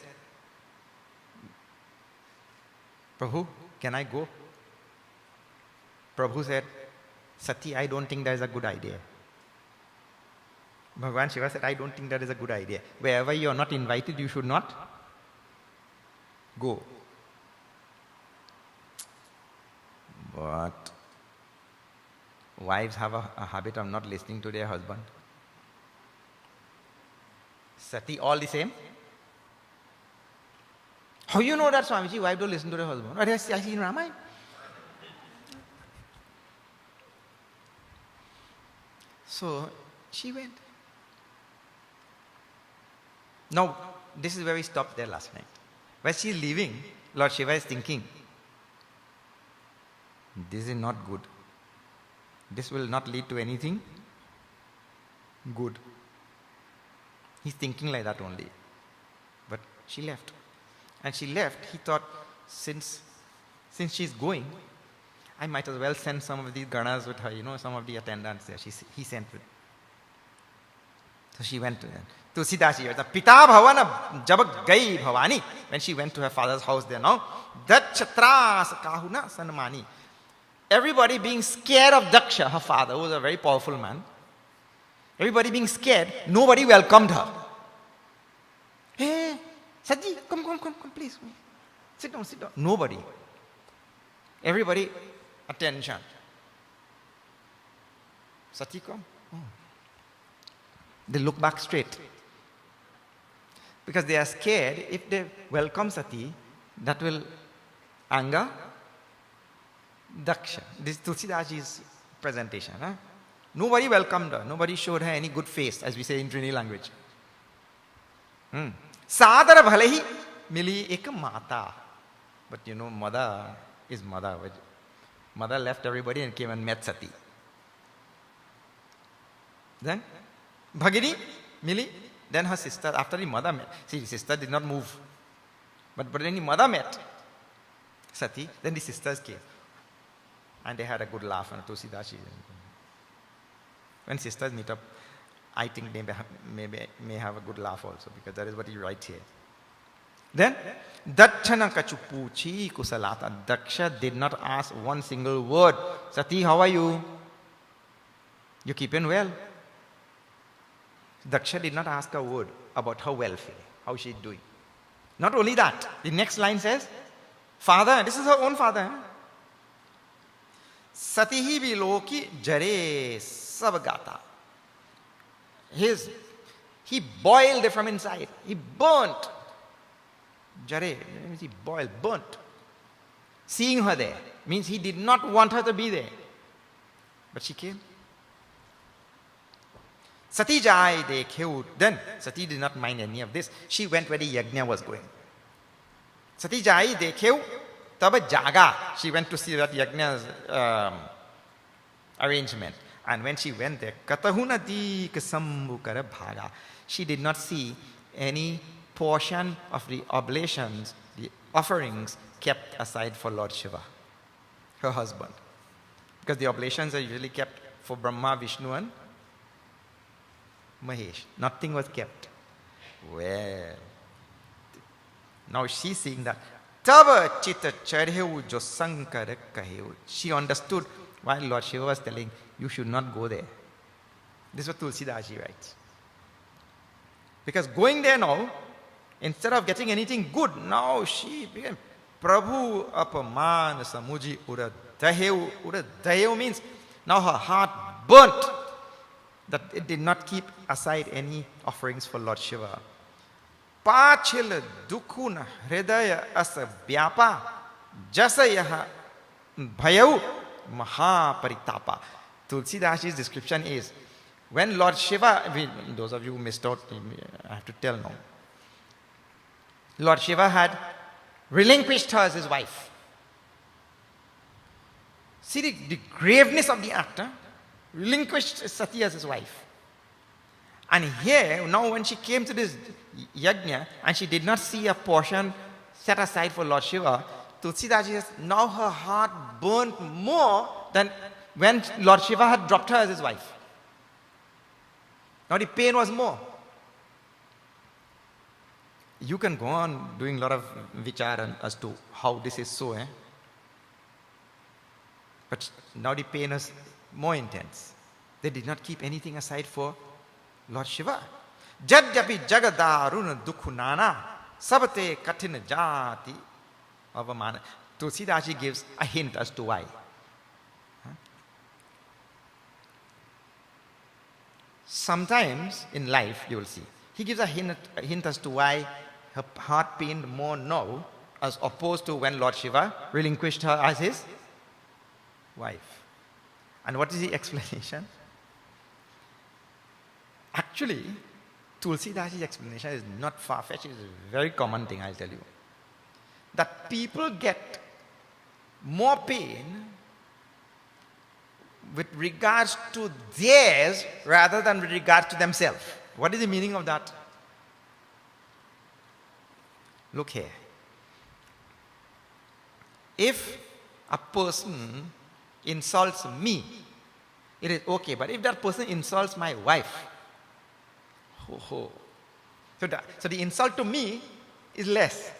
Prabhu, can I go? Prabhu said, Sati, I don't think that is a good idea. Bhagavan Shiva said, I don't think that is a good idea. Wherever you are not invited, you should not go. But wives have a habit of not listening to their husband. Sati, all the same. How you know that, Swamiji? Wife don't listen to their husband? I see in Ramayana. So she went. Now, this is where we stopped there last night. While she is leaving, Lord Shiva is thinking, this is not good. This will not lead to anything good. He's thinking like that only. But she left. And she left, he thought, since she's going, I might as well send some of these ganas with her, some of the attendants there. He sent with. So she went to them. Tulsidaji, Pita Bhavana Jabak Gai Bhavani, when she went to her father's house there now, Dat Chatras Kahuna Sanmani. Everybody being scared of Daksha, her father, who was a very powerful man. Everybody being scared, nobody welcomed her. Hey, Saji, come, please. Sit down. Nobody. Everybody, attention. Sati, come. Oh. They look back straight. Because they are scared, if they welcome Sati, that will anger Daksha. This is Tulsidaji's presentation. Huh? Nobody welcomed her. Nobody showed her any good face, as we say in Trini language. Sadara bhalehi mili ek mata. But mother is mother. Mother left everybody and came and met Sati. Then, Bhagini, Mili, then her sister, after the mother met. See, the sister did not move. But when the mother met Sati, then the sisters came. And they had a good laugh. And Tulsidaji. When sisters meet up, I think they may have a good laugh also, because that is what he writes here. Then, Dakshana kachupuchi kusalata. Daksha did not ask one single word. Sati, how are you? You keeping well? Daksha did not ask a word about her welfare, how she is doing. Not only that, the next line says, father, this is her own father. Satihi viloki jare sabgata. He boiled it from inside. He burnt. Jare means he boiled, burnt. Seeing her there means he did not want her to be there. But she came. Sati jai dekheu. Then Sati did not mind any of this. She went where the Yagna was going. Sati jai dekheu. Taba jaga. She went to see that Yagna's arrangement. And when she went there, Katahuna di kasambukara bhaga, she did not see any portion of the oblations, the offerings kept aside for Lord Shiva, her husband. Because the oblations are usually kept for Brahma, Vishnu and Mahesh. Nothing was kept. Well, now she's seeing that. Tava chita charhevu jo sankara kahevu. She understood why Lord Shiva was telling, you should not go there. This is what Tulsidaji writes. Because going there now, instead of getting anything good, now she became Prabhu apaman samuji uradahev. Uradahev means now her heart burnt that it did not keep aside any offerings for Lord Shiva. Pachil dukhuna hridaya asa vyapa jasayaha bhayav mahaparitapa. Tulsidaji's description is, when Lord Shiva, those of you who missed out, I have to tell now. Lord Shiva had relinquished her as his wife. See the graveness of the act, relinquished Sati as his wife. And here, now when she came to this Yagna, and she did not see a portion set aside for Lord Shiva, Tulsidaji says, now her heart burnt more than when Lord Shiva had dropped her as his wife. Now the pain was more. You can go on doing a lot of vichara as to how this is so, but now the pain is more intense. They did not keep anything aside for Lord Shiva. Jadyapi jagadaruna dukhunana sabate katina jati avamana. Tulsidaji gives a hint as to why. Sometimes in life, you will see, he gives a hint as to why her heart pained more now as opposed to when Lord Shiva relinquished her as his wife. And what is the explanation? Actually, Tulsidaji's explanation is not far-fetched. It's a very common thing, I'll tell you. That people get more pain with regards to theirs rather than with regards to themselves. What is the meaning of that? Look here. If a person insults me, it is okay. But if that person insults my wife, so the insult to me is less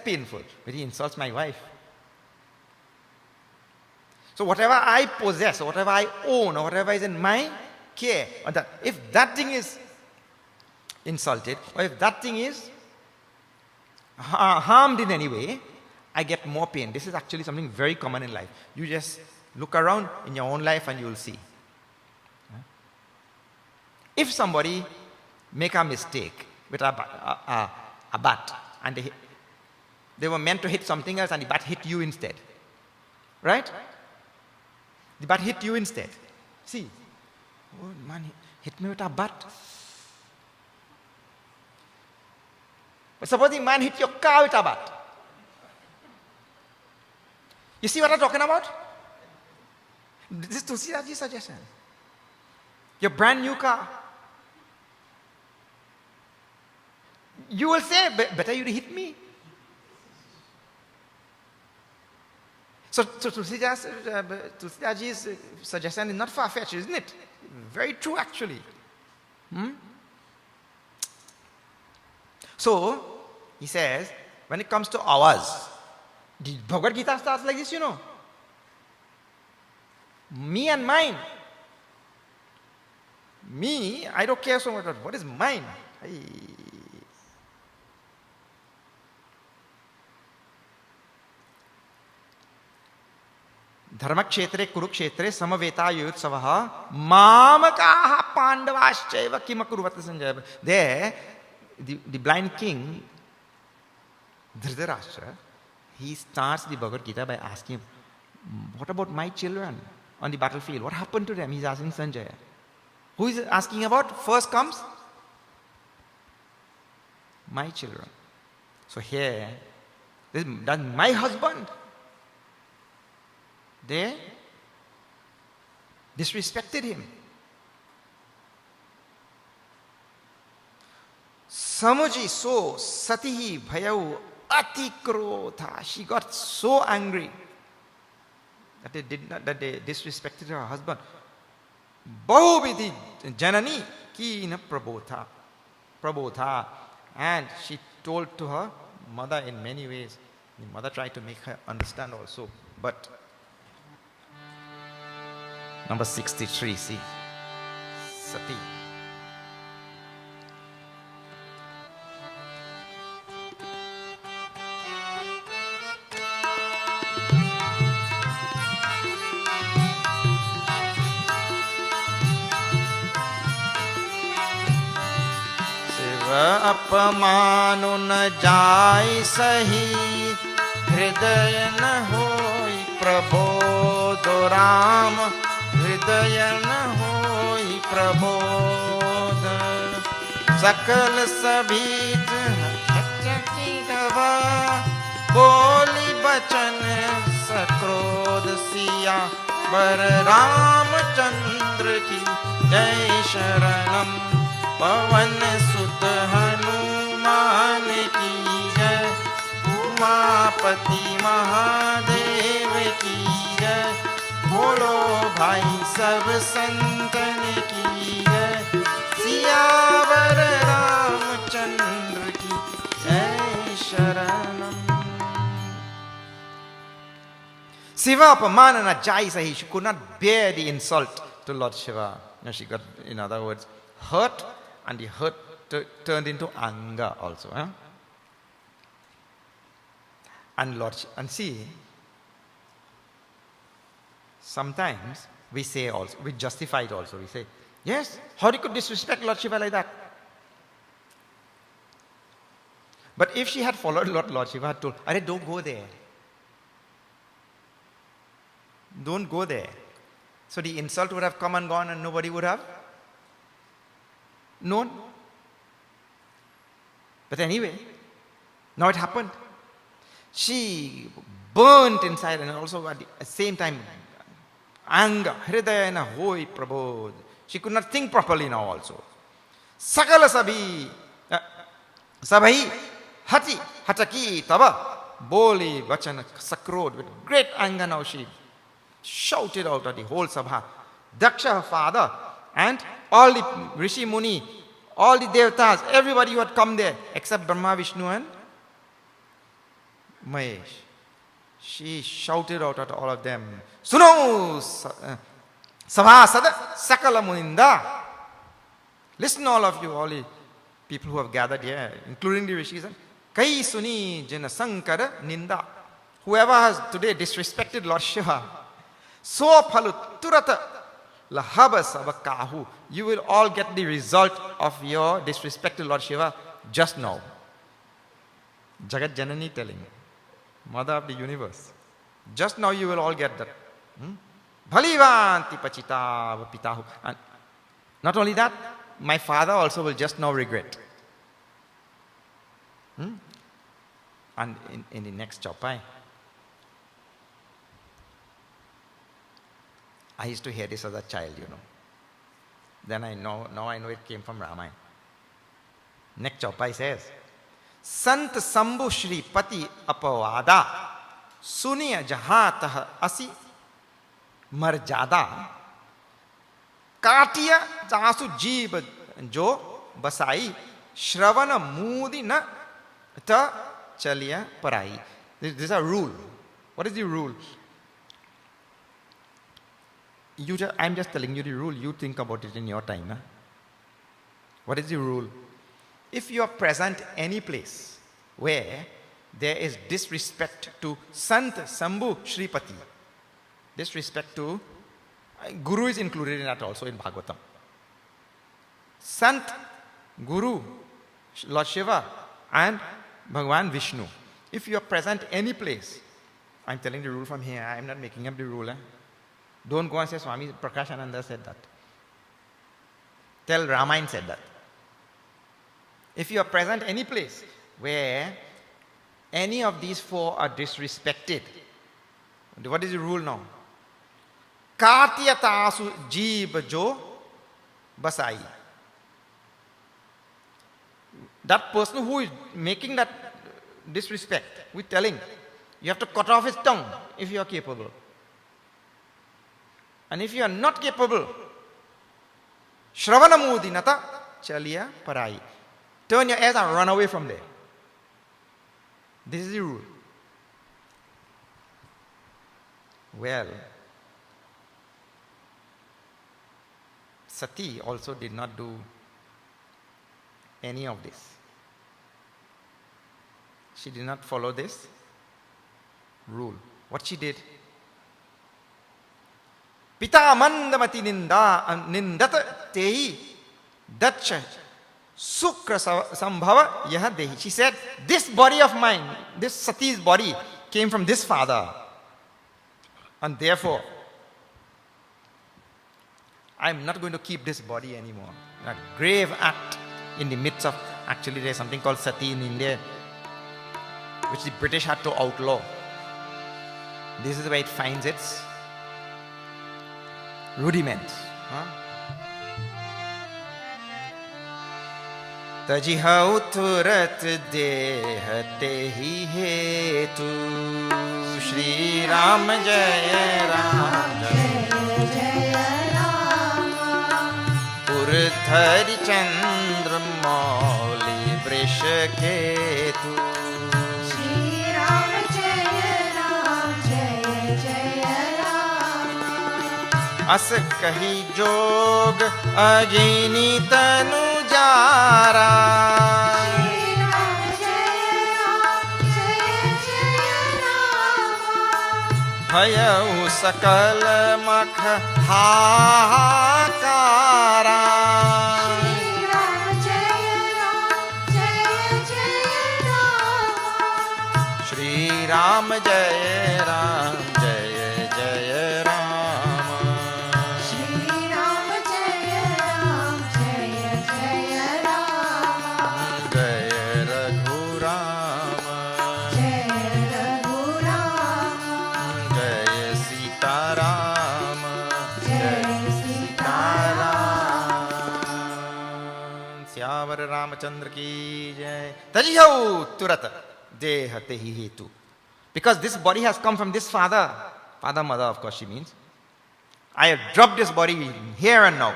painful. But he insults my wife. So whatever I possess, or whatever I own, or whatever is in my care, or that, if that thing is insulted, or if that thing is harmed in any way, I get more pain. This is actually something very common in life. You just look around in your own life and you will see. If somebody make a mistake with a bat, and they were meant to hit something else and the bat hit you instead, right? The bat hit you instead. See, oh man, hit me with a bat. But suppose the man hit your car with a bat. You see what I'm talking about? This is Tulsidaji's suggestion. Your brand new car. You will say, better you hit me. So Tulsidaji's suggestion is not far-fetched, isn't it? Very true, actually. So, he says, when it comes to ours, the Bhagavad Gita starts like this, you know. Me and mine. Me, I don't care so much about what is mine. Dharmakshetre Kurukshetre Samaveta Yutsavaha Mamakaha Pandavaschaiva Kimakurvata Sanjaya. There, the blind king, Dhritarashtra, he starts the Bhagavad Gita by asking, what about my children on the battlefield? What happened to them? He's asking Sanjaya. Who is asking about? First comes my children. So here, that's my husband. There, disrespected him. Samuji so satihi bhayau atikrotha. She got so angry that they disrespected her husband. Bahuvidhi janani kina prabodha. And she told to her mother in many ways. The mother tried to make her understand also. But number 63, see, Sati. अपमानु न जाय सही, हृदय न होई प्रबोध राम, हृदय न होई प्रबोध। सकल सभीत हचकी गवा, बोली बचन सक्रोध सिया, बर रामचंद्र की जय शरणम। पवन सुत हनुमान की जय, उमापति महादेव की जय, बोलो भाई सब संतन की जय, सियावर रामचंद्र की जय शरणम। Shiva Pamanana Jai Sahi, she could not bear the insult to Lord Shiva. Now she got, in other words, hurt, and the hurt turned into anger also. And see, sometimes we say also, we justify it also. We say, yes, how you could disrespect Lord Shiva like that? But if she had followed Lord Shiva had told, Arey, don't go there. Don't go there. So the insult would have come and gone and nobody would have known. But anyway, now it happened. She burnt inside, and also at the same time, anger. Hridayana hoi prabodh. She could not think properly now also. Sakala sabhi hati hataki tava boli vachana sakrod. With great anger now she shouted out at the whole sabha. Daksha, her father, and all the Rishi Muni, all the Devatas, everybody who had come there, except Brahma, Vishnu and Mahesh. She shouted out at all of them, Suno Sabhasada Sakala Muninda. Listen, all of you, all the people who have gathered here, including the Rishis. Kai Suni Jana Sankara Ninda. Whoever has today disrespected Lord Shiva, so phalu turata lahaba sabakahu. You will all get the result of your disrespect to Lord Shiva just now. Jagat Janani telling, Mother of the universe. Just now you will all get that. Bhalivanti pachita vapitahu. And not only that, my father also will just now regret. And in the next chaupai, I used to hear this as a child, Then now I know it came from Ramayana. Next chaupai says, Sant Sambhu Shri Pati Apavada Suniya Jahatah Asi Marjada Katiya Jasu Jeeb Jo Basai Shravana Mudi Na Ta Chaliya Parai. This is a rule. What is the rule? I'm just telling you the rule. You think about it in your time. Huh? What is the rule? If you are present any place where there is disrespect to Sant Sambhu Shripati, disrespect to Guru is included in that also in Bhagavatam. Sant, Guru, Lord Shiva and Bhagavan Vishnu. If you are present any place, I'm telling the rule from here, I'm not making up the rule. Don't go and say Swami Prakashanandaji said that. Tell Ramayan said that. If you are present any place where any of these four are disrespected, what is the rule now? Katyatasu jeeb jo basai. That person who is making that disrespect, with telling, you have to cut off his tongue if you are capable. And if you are not capable, Shravanamudi nata chaliya parai. Turn your ears and run away from there. This is the rule. Well, Sati also did not do any of this. She did not follow this rule. What she did? Pita mandamati nindata tehi dacha sukra sambhava yaha dehi. She said, this body of mine, this Sati's body, came from this father. And therefore, I am not going to keep this body anymore. A grave act in the midst of, actually there is something called Sati in India, which the British had to outlaw. This is where it finds its rudiments. Tajihau turat dehate hi hetu Shri Ram Jaya Ram Jaya Purthari Chandra Mauli Vrish Ketu अस कही जोग अगिनी तनु Zara भयउ सकल मख हाहाकारा श्री राम जय राम जय जय Ram Ramachandra ki jai. Tajihau turata dehate hi hetu. Because this body has come from this father, mother of course she means. I have dropped this body here and now.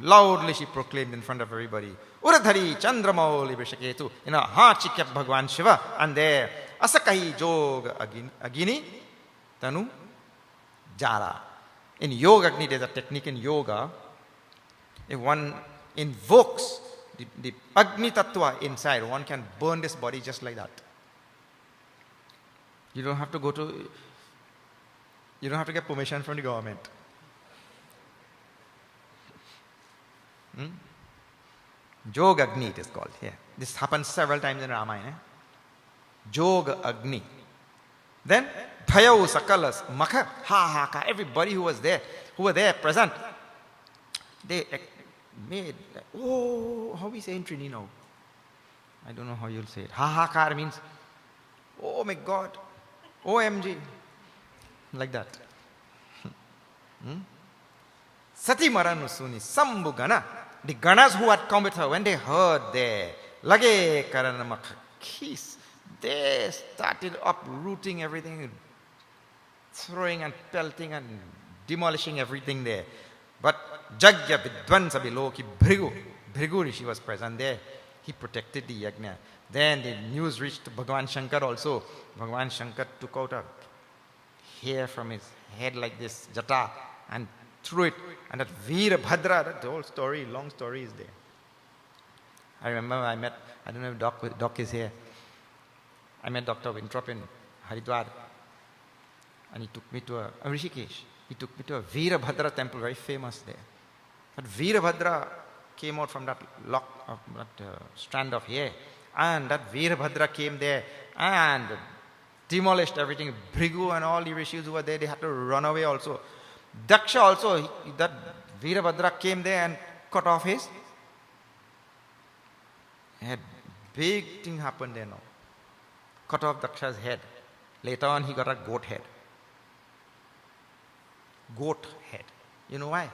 Loudly she proclaimed in front of everybody. Uradhari Chandramauli Vishaketu. In her heart she kept Bhagwan Shiva, and there Asakahi Jog Agini Tanu Jara. In Yoga Agni there's a technique in yoga. If one invokes the Agni Tattva inside, one can burn this body just like that. You don't have to get permission from the government. Jog Agni it is called here. This happens several times in Ramayana. Jog Agni. Then Bhayau Sakalas Makha Ha. Everybody who was there present, they made, how we say in Trini now? I don't know how you'll say it. Hahakar means, oh my God, OMG, like that. Sati Maranusuni, Sambu Gana, the Ganas who had come with her, when they heard their Lage Karanamakis, they started uprooting everything, throwing and pelting and demolishing everything there. But Jagya Vidvansa Biloki Bhrigu Rishi was present there. He protected the Yagna. Then the news reached Bhagavan Shankar also. Bhagavan Shankar took out a hair from his head like this, jata, and threw it. And that Veerabhadra, the whole story, long story is there. I remember I don't know if Doc is here. I met Dr. Wintrop in Haridwar. And he took me to a Rishikesh. He took me to a Veerabhadra temple, very famous there. But Veerabhadra came out from that strand of hair. And that Veerabhadra came there and demolished everything. Bhrigu and all the rishis who were there, they had to run away also. Daksha also, that Veerabhadra came there and cut off his head. Big thing happened there now. Cut off Daksha's head. Later on he got a goat head. goat head. You know why?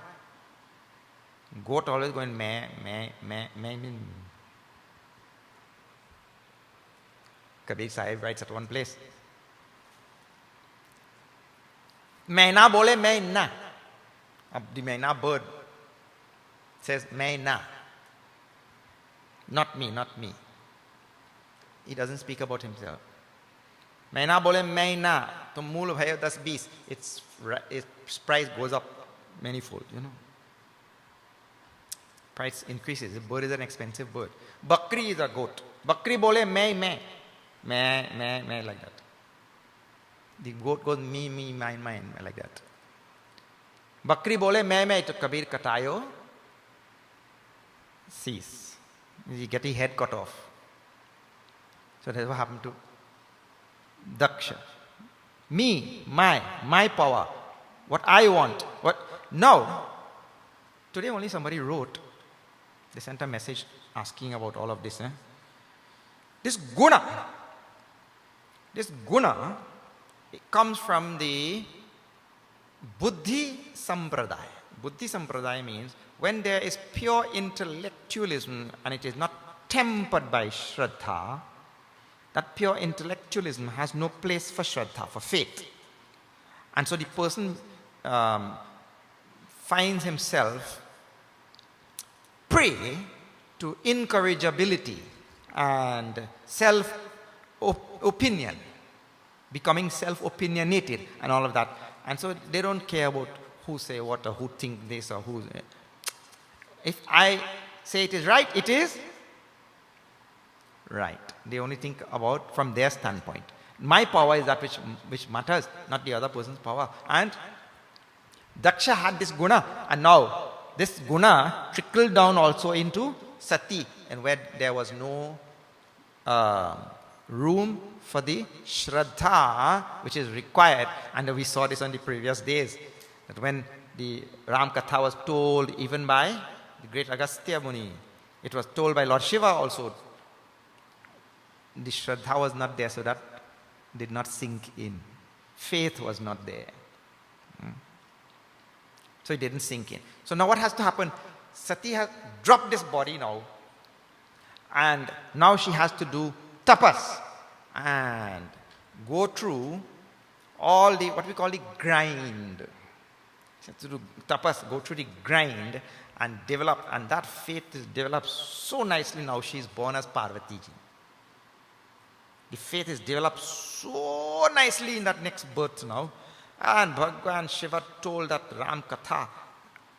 Goat always going meh, meh, meh, meh. Kabir Sahib writes at one place, Maina bole maina. The maina bird says maina. Not me, not me. He doesn't speak about himself. Maina bole maina. To mool bhayo 10-20. Its price goes up manifold, you know. Price increases. The bird is an expensive bird. Bakri is a goat. Bakri bole meh, meh. Meh, meh, meh, like that. The goat goes me, me, mine, mine, like that. Bakri bole meh, meh, to Kabir katayo. Cease. You get his head cut off. So that's what happened to Daksha. Me, my power. What I want. What now? Today only somebody wrote. They sent a message asking about all of this. This guna, it comes from the Buddhi Sampradaya. Buddhi Sampradaya means when there is pure intellectualism and it is not tempered by Shraddha, that pure intellectualism has no place for Shraddha, for faith. And so the person finds himself prey to incorrigibility and self-opinion, becoming self-opinionated and all of that. And so they don't care about who say what or who think this or who. If I say it is right, it is right. They only think about from their standpoint. My power is that which matters, not the other person's power. And Daksha had this guna, and now this guna trickled down also into Sati, and where there was no room for the Shraddha which is required. And we saw this on the previous days, that when the Ram Katha was told even by the great Agastya Muni, it was told by Lord Shiva also, the Shraddha was not there, so that did not sink in. Faith was not there. So it didn't sink in. So now what has to happen? Sati has dropped this body now, and now she has to do tapas and go through all the, what we call the grind. She has to do tapas, go through the grind and develop, and that faith is developed so nicely now. She is born as Parvati ji. The faith is developed so nicely in that next birth now. And Bhagwan Shiva told that Ram Katha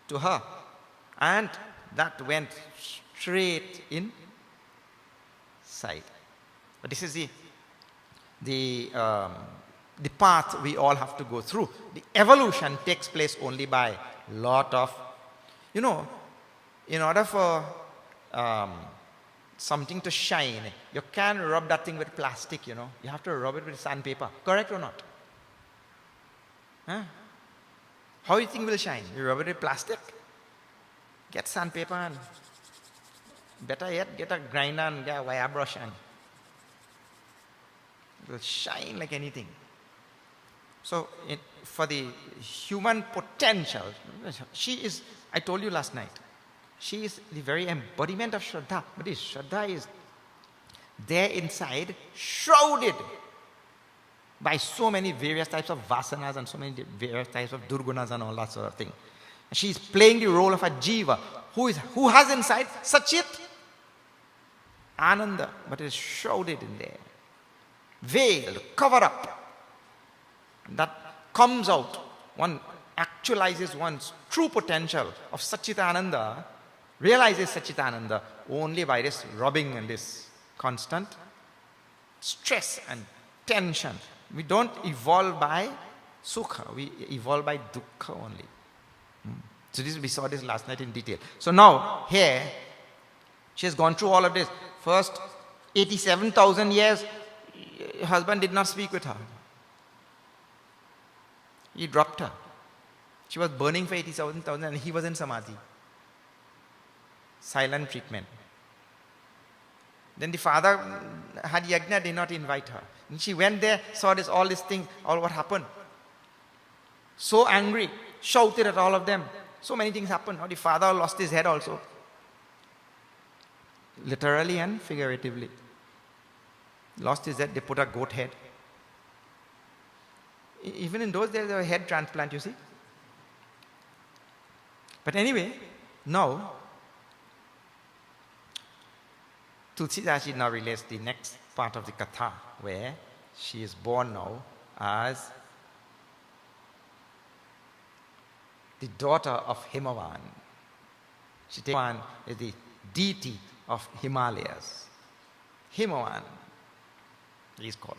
to her, and that went straight inside. But this is the path we all have to go through. The evolution takes place only by lot of, in order for something to shine, you can't rub that thing with plastic, You have to rub it with sandpaper. Correct or not? Huh? How you think will shine? You rub it with plastic? Get sandpaper and better yet, get a grinder and get a wire brush and it will shine like anything. So for the human potential, she is, I told you last night, she is the very embodiment of Shraddha. But this Shraddha is there inside, shrouded by so many various types of vasanas and so many various types of durgunas and all that sort of thing. And she is playing the role of a jiva who has inside Sachit Ananda, but is shrouded in there, veiled, covered up. That comes out. One actualizes one's true potential of Satchitananda, realizes Satchitananda only by this rubbing and this constant stress and tension. We don't evolve by sukha, we evolve by dukkha only. So we saw this last night in detail. So now, here, she has gone through all of this. First, 87,000 years, her husband did not speak with her. He dropped her. She was burning for 87,000 and he was in samadhi. Silent treatment. Then the father had Yagna, did not invite her. And she went there, saw all this thing, all what happened. So angry. shouted at all of them. So many things happened. Now the father lost his head also. Literally and figuratively. Lost his head, they put a goat head. Even in those days, there was a head transplant, you see. But anyway, now, Tulsidaji now relates the next part of the katha, where she is born now as the daughter of Himavan. Himavan is the deity of Himalayas. Himavan, he is called.